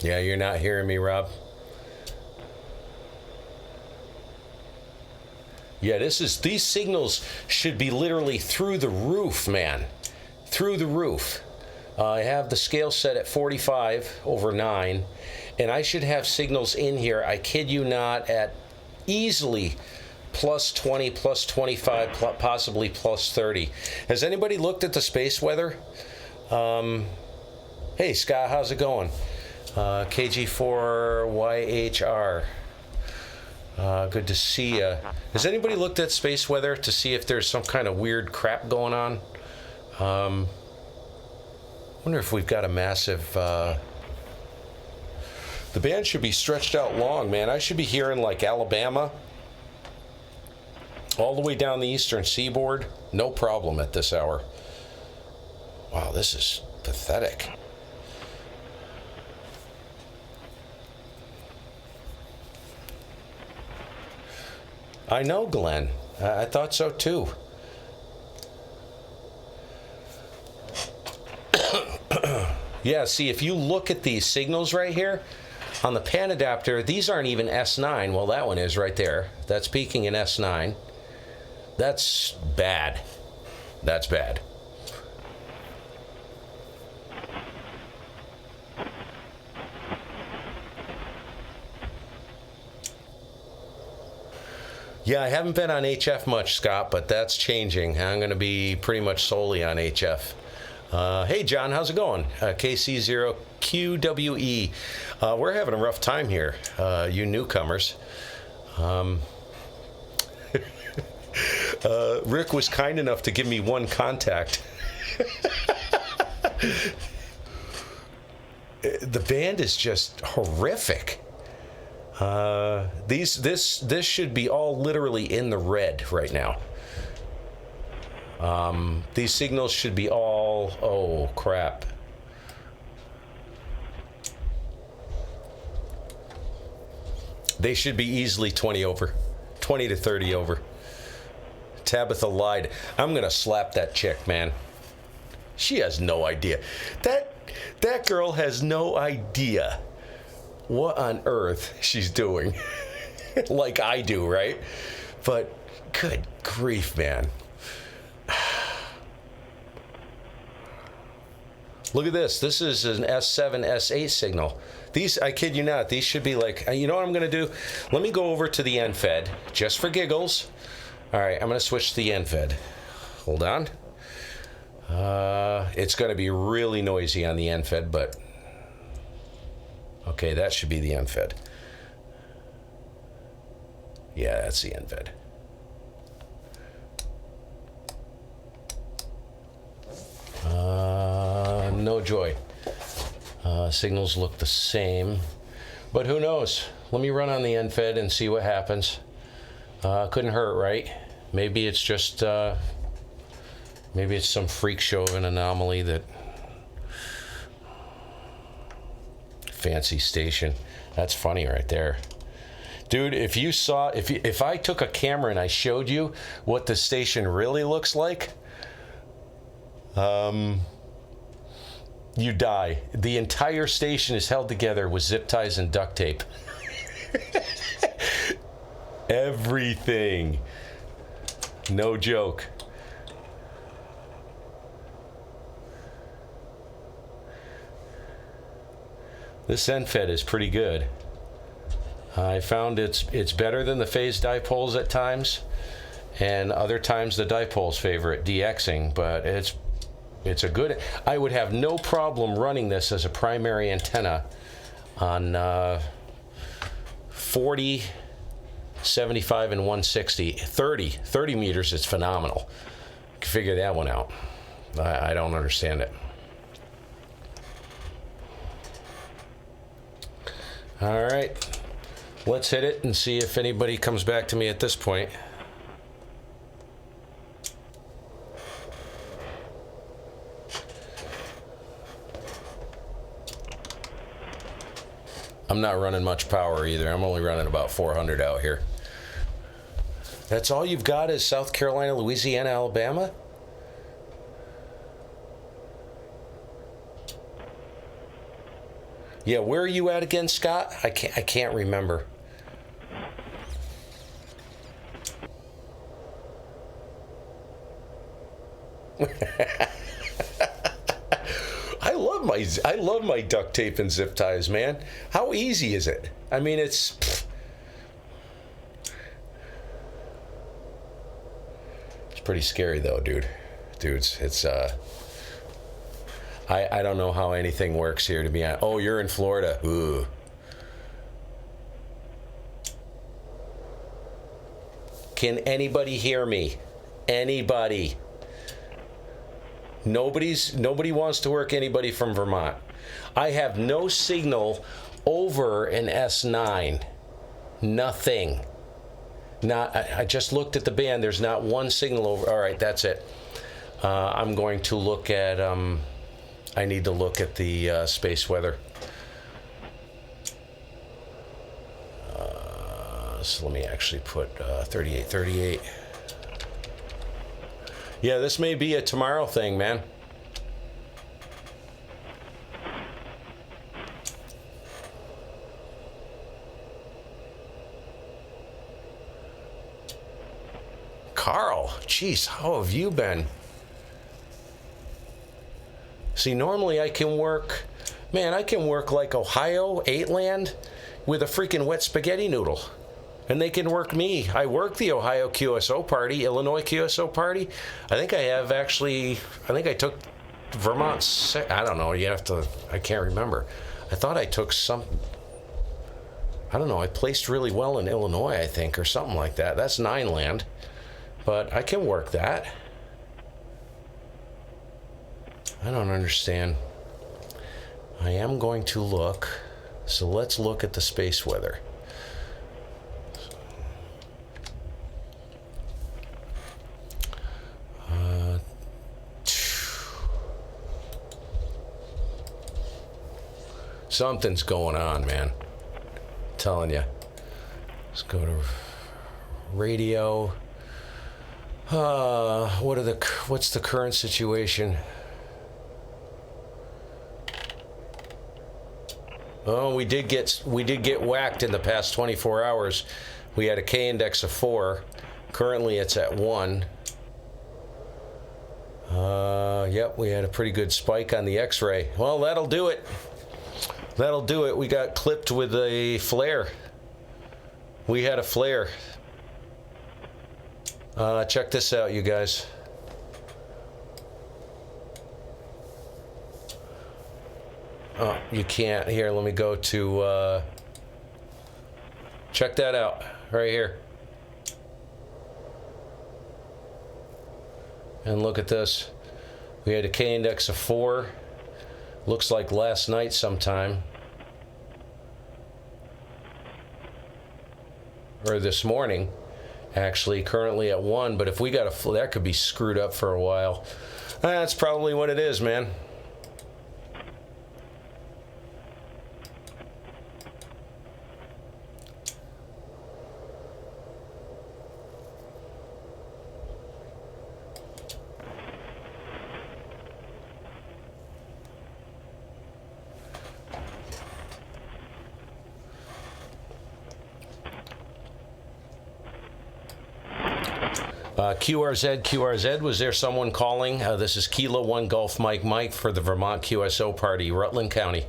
Yeah, you're not hearing me, Rob. Yeah, these signals should be literally through the roof, man. Through the roof. I have the scale set at 45/9, and I should have signals in here, I kid you not, at easily plus 20, plus 25, possibly plus 30. Has anybody looked at the space weather? Hey, Scott, how's it going? KG4YHR. Good to see you. Has anybody looked at space weather to see if there's some kind of weird crap going on? Wonder if we've got a massive... The band should be stretched out long, man. I should be hearing like Alabama, all the way down the eastern seaboard. No problem at this hour. Wow, this is pathetic. I know, Glenn. I thought so too. Yeah, see, if you look at these signals right here, on the pan adapter, these aren't even S9. Well, that one is right there. That's peaking in S9. That's bad. That's bad. Yeah, I haven't been on HF much, Scott, but that's changing. I'm going to be pretty much solely on HF. Hey, John, how's it going? KC0QWE. We're having a rough time here, you newcomers. Rick was kind enough to give me one contact. The band is just horrific. This should be all literally in the red right now. These signals should be all, oh crap. They should be easily 20 over, 20 to 30 over. Tabitha lied. I'm gonna slap that chick, man. She has no idea. That girl has no idea what on earth she's doing. Like I do, right? But good grief, man. Look at this. This is an S7, S8 signal. These, I kid you not, these should be like, you know what I'm going to do? Let me go over to the NFED, just for giggles. All right, I'm going to switch to the NFED. Hold on. It's going to be really noisy on the NFED, but... Okay, that should be the NFED. Yeah, that's the NFED. No joy. Signals look the same, but who knows? Let me run on the NFED and see what happens. Couldn't hurt, right? Maybe it's just, maybe it's some freak show of an anomaly that... Fancy station. That's funny right there. Dude, if you saw, if I took a camera and I showed you what the station really looks like, you die. The entire station is held together with zip ties and duct tape. Everything. No joke. This NFED is pretty good. I found it's better than the phase dipoles at times, and other times the dipoles favor it DXing, but it's a good... I would have no problem running this as a primary antenna on 40, 75, and 160. 30 meters, it's phenomenal. You can figure that one out. I don't understand it. All right, let's hit it and see if anybody comes back to me at this point. I'm not running much power either. I'm only running about 400 out here. That's all you've got is South Carolina, Louisiana, Alabama? Yeah, where are you at again, Scott? I can't remember. I love my duct tape and zip ties, man. How easy is it? I mean, it's pretty scary though, dude. Dudes, it's I don't know how anything works here, to be honest. Oh, you're in Florida. Ooh. Can anybody hear me? Anybody? Nobody wants to work anybody from Vermont. I have no signal over an S9. Nothing. I just looked at the band. There's not one signal over. All right, that's it. I'm going to look at... I need to look at the space weather. So let me actually put 3838. Yeah, this may be a tomorrow thing, man. Jeez, how have you been? See, normally I can work, man, I can work like Ohio, 8-land, with a freaking wet spaghetti noodle. And they can work me. I work the Ohio QSO party, Illinois QSO party. I think I have actually, I think I took Vermont, I don't know, you have to, I can't remember. I thought I took some, I don't know, I placed really well in Illinois, I think, or something like that. That's 9-land, but I can work that. I don't understand. I am going to look, so let's look at the space weather. Something's going on, man. I'm telling you. Let's go to radio. What's the current situation? Oh, we did get whacked in the past 24 hours. We had a K index of 4. Currently, it's at 1. Yep, we had a pretty good spike on the X-ray. Well, that'll do it. That'll do it. We got clipped with a flare. We had a flare. Check this out, you guys. Oh, you can't. Here, let me go to... check that out. Right here. And look at this. We had a K index of 4. Looks like last night sometime. Or this morning. Actually, currently at 1. But if we got a... that could be screwed up for a while. That's probably what it is, man. QRZ, was there someone calling? This is Kilo 1 Golf Mike for the Vermont QSO party, Rutland County.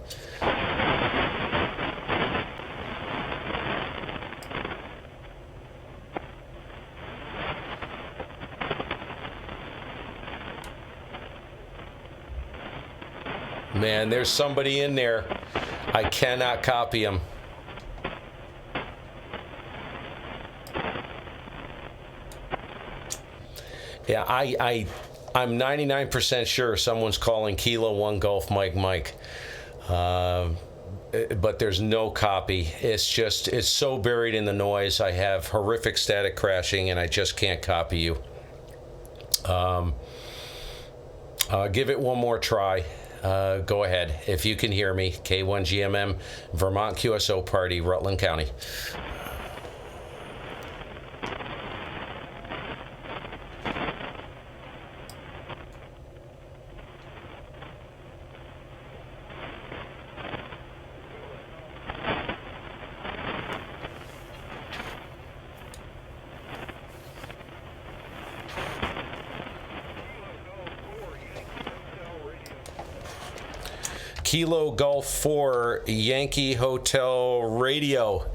Man, there's somebody in there. I cannot copy him. Yeah, I'm 99% sure someone's calling Kilo 1 Golf Mike. But there's no copy. It's so buried in the noise. I have horrific static crashing, and I just can't copy you. Give it one more try. Go ahead. If you can hear me, K1GMM, Vermont QSO party, Rutland County. Kilo Golf 4 Yankee Hotel Radio.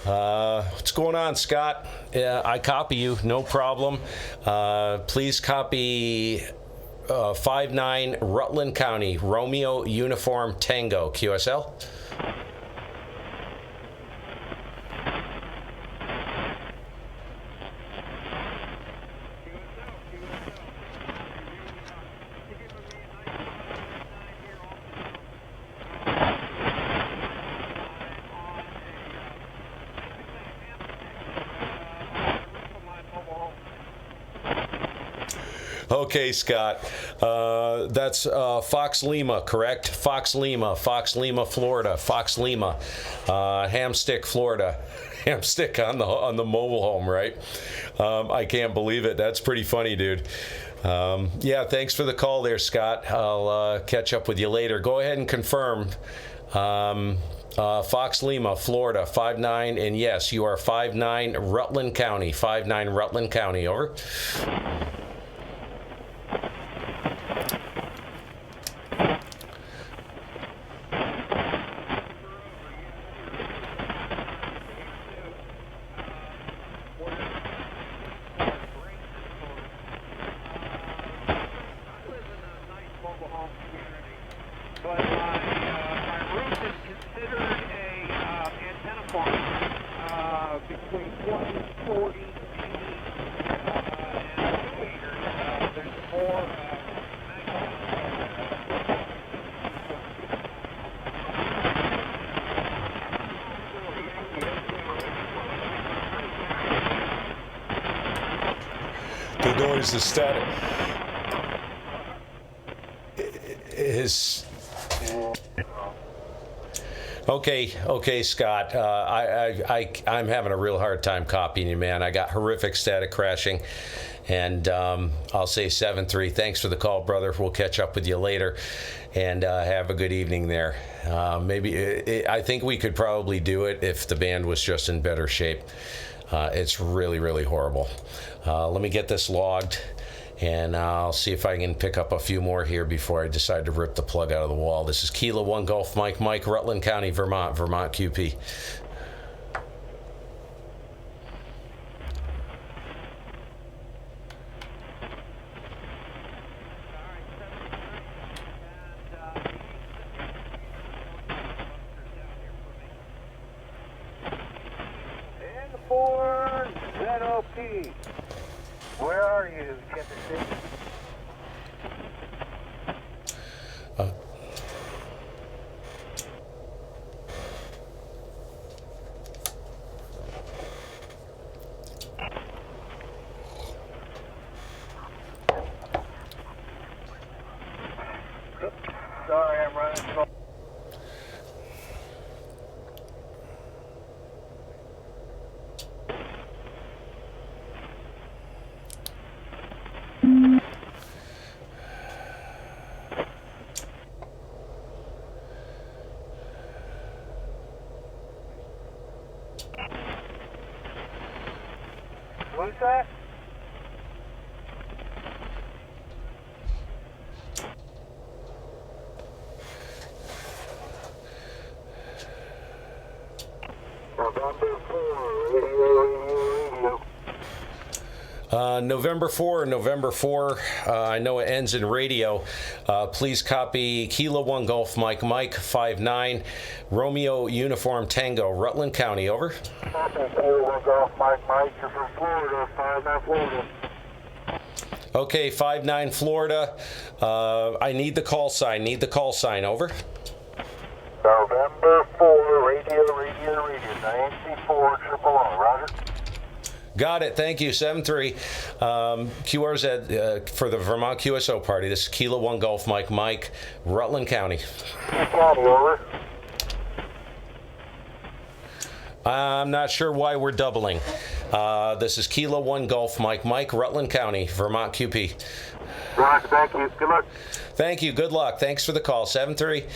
What's going on, Scott? I copy you, no problem. Please copy 59 Rutland County, Romeo Uniform Tango, QSL. Okay, Scott. That's Fox Lima, correct? Fox Lima, Florida. Fox Lima, Hamstick, Florida. Hamstick on the mobile home, right? I can't believe it. That's pretty funny, dude. Yeah, thanks for the call there, Scott. I'll catch up with you later. Go ahead and confirm. Fox Lima, Florida, 59, and yes, you are 59 Rutland County, 59 Rutland County, over. But my roof is considered a antenna farm between 20 and 40 feet and 2 meters. There's more The noise, the static is okay, Scott. I'm having a real hard time copying you, man. I got horrific static crashing, and I'll say 7-3. Thanks for the call, brother. We'll catch up with you later, and have a good evening there. I think we could probably do it if the band was just in better shape. It's really, really horrible. Let me get this logged, and I'll see if I can pick up a few more here before I decide to rip the plug out of the wall. This is Kilo 1 Golf Mike, Rutland County, Vermont QP. ZOP. Where are you, Kansas City? Sorry, I'm running slow. What's that? November 4. I know it ends in radio. Please copy Kilo 1 Golf Mike 59 Romeo Uniform Tango, Rutland County, over. Kilo 1 Golf Mike, you're from Florida, 59 Florida. Okay, 59 Florida. I need the call sign. Over. November 4, radio, 94 triple O, roger. Got it. Thank you. 7-3. QRZ for the Vermont QSO party. This is Kilo 1 Golf Mike, Rutland County. County, over. I'm not sure why we're doubling. This is Kilo 1 Golf Mike, Rutland County, Vermont QP. Roger, thank you. Good luck. Thank you. Good luck. Thanks for the call. 7-3.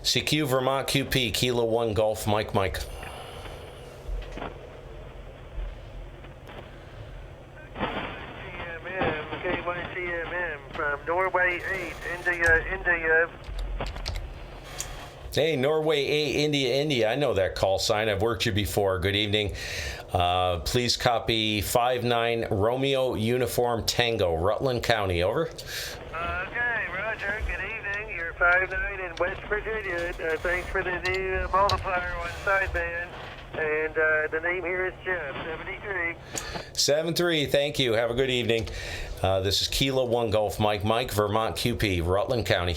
CQ Vermont QP, Kilo 1 Golf Mike. GMM, K1GMM from Norway 8, India. Hey, Norway 8, India. I know that call sign. I've worked you before. Good evening. Please copy 59 Romeo Uniform Tango, Rutland County, over. Okay, roger. Good evening. You're 59 in West Virginia. Thanks for the new multiplier on sideband. And the name here is Jeff, 73. 7-3. Thank you. Have a good evening. This is Kilo 1 Golf Mike, Vermont QP, Rutland County.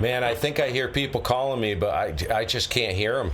Man, I think I hear people calling me, but I just can't hear them.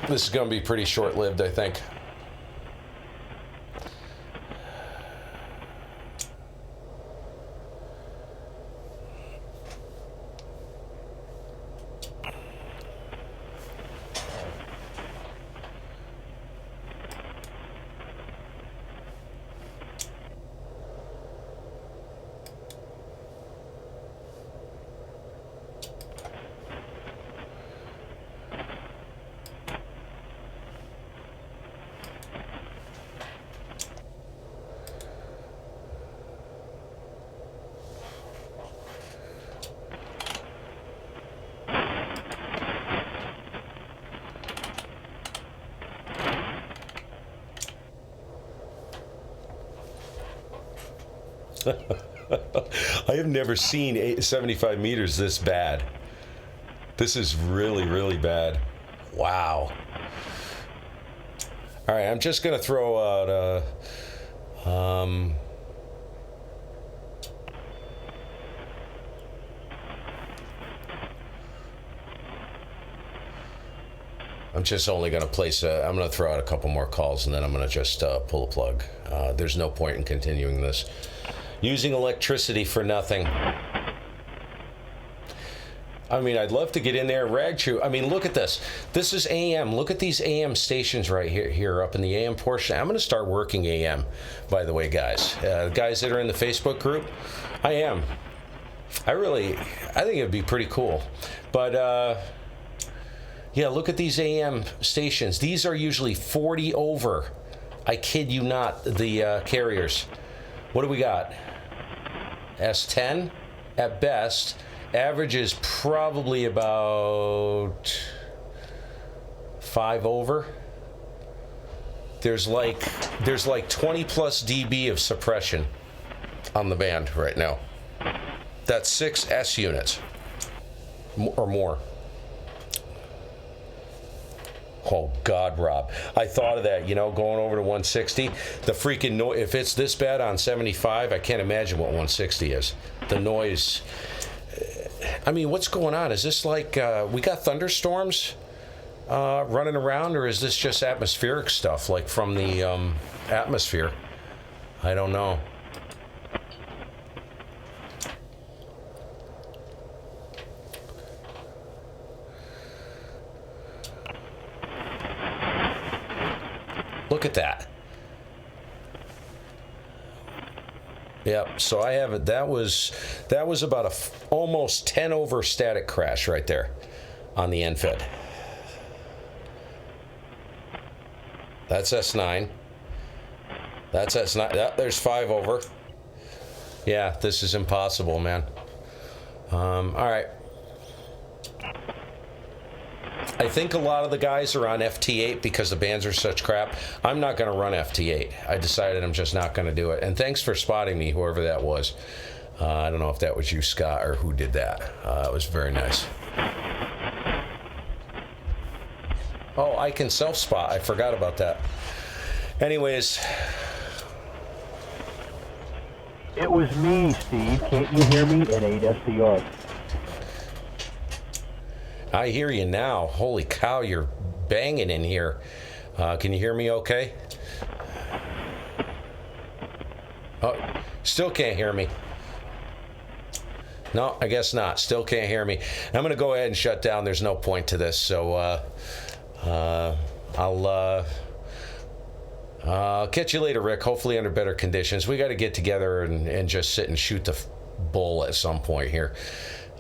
This is going to be pretty short-lived, I think. I have never seen 75 meters this bad. This is really, really bad. Wow. All right, I'm just going to throw out I'm just only going to place I'm going to throw out a couple more calls, and then I'm going to just pull a plug. There's no point in continuing this. Using electricity for nothing. I mean, I'd love to get in there and rag chew. I mean, look at this. This is AM. Look at these AM stations right here up in the AM portion. I'm going to start working AM, by the way, guys. Guys that are in the Facebook group, I am. I think it would be pretty cool. But, yeah, look at these AM stations. These are usually 40 over. I kid you not, the carriers. What do we got? S10 at best. Average is probably about 5 over. There's like 20 plus dB of suppression on the band right now. That's 6 S units or more. Oh God, Rob! I thought of that. Going over to 160. The freaking noise. If it's this bad on 75, I can't imagine what 160 is. The noise. I mean, what's going on? Is this like we got thunderstorms running around, or is this just atmospheric stuff, like from the atmosphere? I don't know. Look at that. Yep. So I have it. That was about almost 10 over static crash right there on the NFED. That's S9. That's S9. There's 5 over. Yeah, this is impossible, man. All right. I think a lot of the guys are on FT8 because the bands are such crap. I'm not going to run FT8. I decided I'm just not going to do it. And thanks for spotting me, whoever that was. I don't know if that was you, Scott, or who did that. It was very nice. Oh, I can self-spot. I forgot about that. Anyways. It was me, Steve. Can't you hear me? At 8 SDR. I hear you now. Holy cow, you're banging in here. Can you hear me okay? Oh, still can't hear me. No, I guess not. Still can't hear me. I'm going to go ahead and shut down. There's no point to this. So I'll catch you later, Rick. Hopefully under better conditions. We got to get together and just sit and shoot the bull at some point here.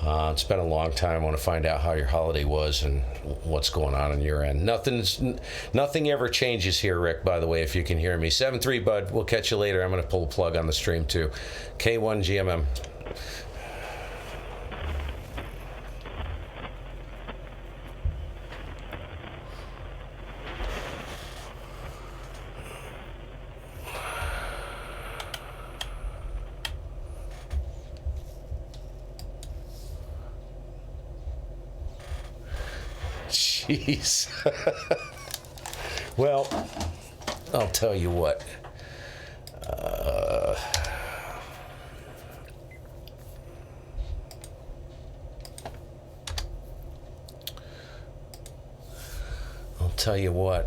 It's been a long time. I want to find out how your holiday was and what's going on your end. Nothing ever changes here, Rick, by the way, if you can hear me. 7-3, bud. We'll catch you later. I'm going to pull a plug on the stream, too. K1GMM. Jeez. Well, I'll tell you what.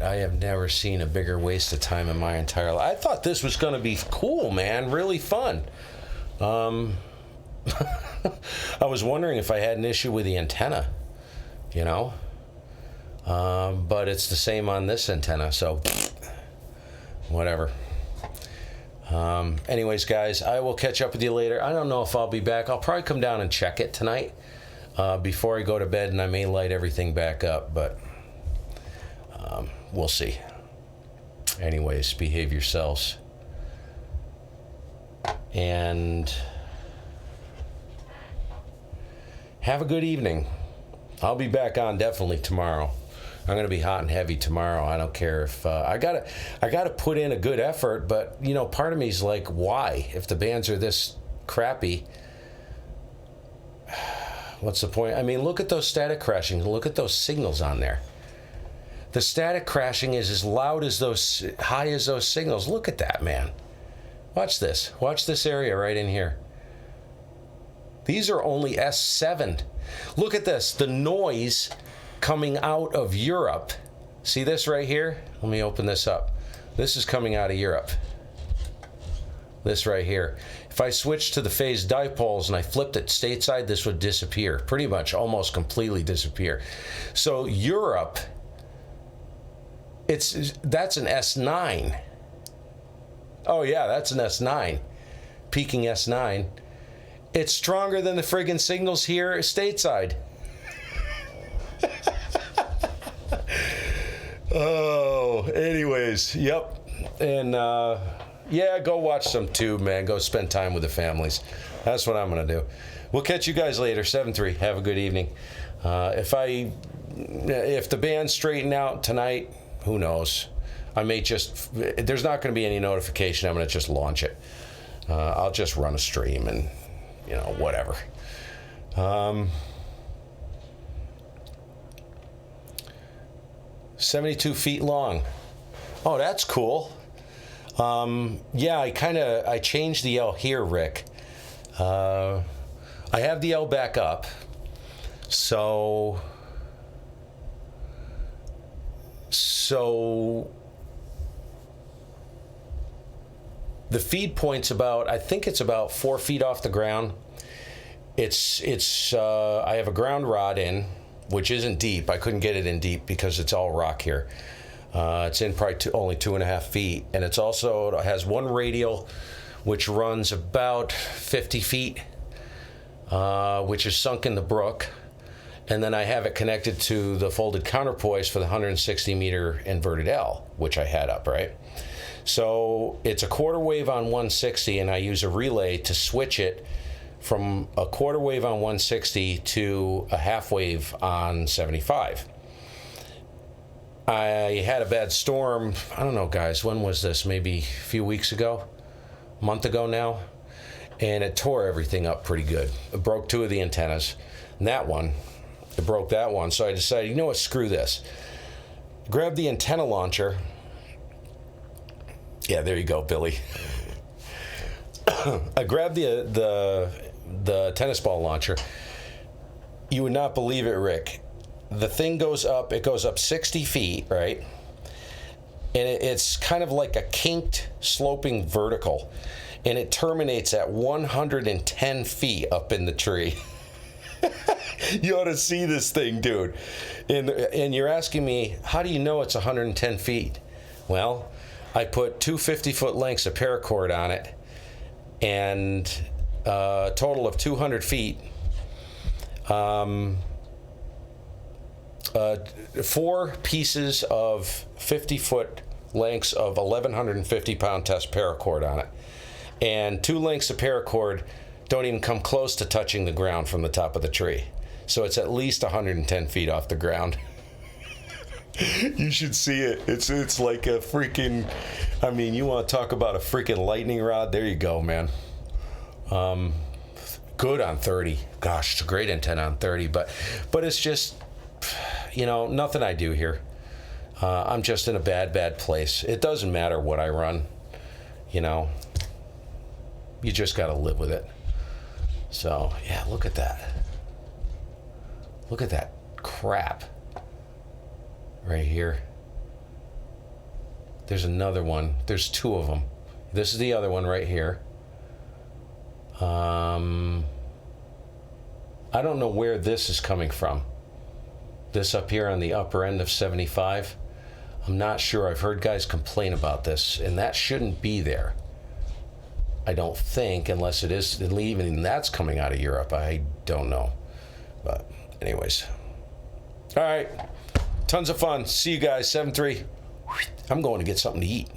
I have never seen a bigger waste of time in my entire life. I thought this was going to be cool, man. Really fun. I was wondering if I had an issue with the antenna, you know? But it's the same on this antenna, so whatever. Anyways, guys, I will catch up with you later. I don't know if I'll be back. I'll probably come down and check it tonight before I go to bed, and I may light everything back up, but we'll see. Anyways, behave yourselves. And have a good evening. I'll be back on definitely tomorrow. I'm going to be hot and heavy tomorrow. I don't care if I gotta put in a good effort, but you know, part of me is like, why? If the bands are this crappy, what's the point? I mean, look at those static crashing. Look at those signals on there. The static crashing is as loud as those, high as those signals. Look at that, man. Watch this. Watch this area right in here. These are only S7. Look at this. The noise coming out of Europe. See this right here? Let me open this up. This is coming out of Europe. This right here. If I switched to the phase dipoles and I flipped it stateside, this would disappear. Pretty much almost completely disappear. So Europe, that's an S9. Oh yeah, that's an S9. Peaking S9. It's stronger than the friggin' signals here stateside. Oh, anyways, yep. And yeah, go watch some tube, man. Go spend time with the families. That's what I'm gonna do. We'll catch you guys later. 7-3. Have a good evening. If the bands straighten out tonight, who knows? I may just, there's not going to be any notification. I'm going to just launch it. I'll just run a stream and, you know, whatever. 72 feet long. Oh, that's cool. Yeah, I changed the L here, Rick. I have the L back up. So the feed point's about, I think it's about 4 feet off the ground. I have a ground rod in, which isn't deep. I couldn't get it in deep because it's all rock here. It's in probably only 2.5 feet, and it has one radial, which runs about 50 feet, which is sunk in the brook. And then I have it connected to the folded counterpoise for the 160 meter inverted L, which I had up, right? So it's a quarter wave on 160, and I use a relay to switch it from a quarter wave on 160 to a half wave on 75. I had a bad storm, I don't know, guys, when was this? Maybe a few weeks ago? A month ago now? And it tore everything up pretty good. It broke 2 of the antennas. And it broke that one. So I decided, you know what, screw this. grab the antenna launcher. Yeah, there you go, Billy. I grabbed the tennis ball launcher. You would not believe it, Rick. The thing goes up, it goes up 60 feet, right? And it's kind of like a kinked, sloping vertical. And it terminates at 110 feet up in the tree. You ought to see this thing, dude. And you're asking me, how do you know it's 110 feet? Well, I put two 50-foot lengths of paracord on it, and a total of 200 feet. 4 pieces of 50-foot lengths of 1,150-pound test paracord on it. And 2 lengths of paracord don't even come close to touching the ground from the top of the tree. So it's at least 110 feet off the ground. You should see it. It's like a freaking, I mean, you want to talk about a freaking lightning rod? There you go, man. Good on 30. Gosh, it's a great antenna on 30, but it's just, you know, nothing I do here. I'm just in a bad place. It doesn't matter what I run, you know. You just got to live with it. So, yeah, look at that. Look at that crap right here. There's another one. There's 2 of them. This is the other one right here. I don't know where this is coming from. This up here on the upper end of 75. I'm not sure. I've heard guys complain about this, and that shouldn't be there. I don't think, unless it is, even that's coming out of Europe. I don't know. But anyways. All right. Tons of fun. See you guys. 7-3. I'm going to get something to eat.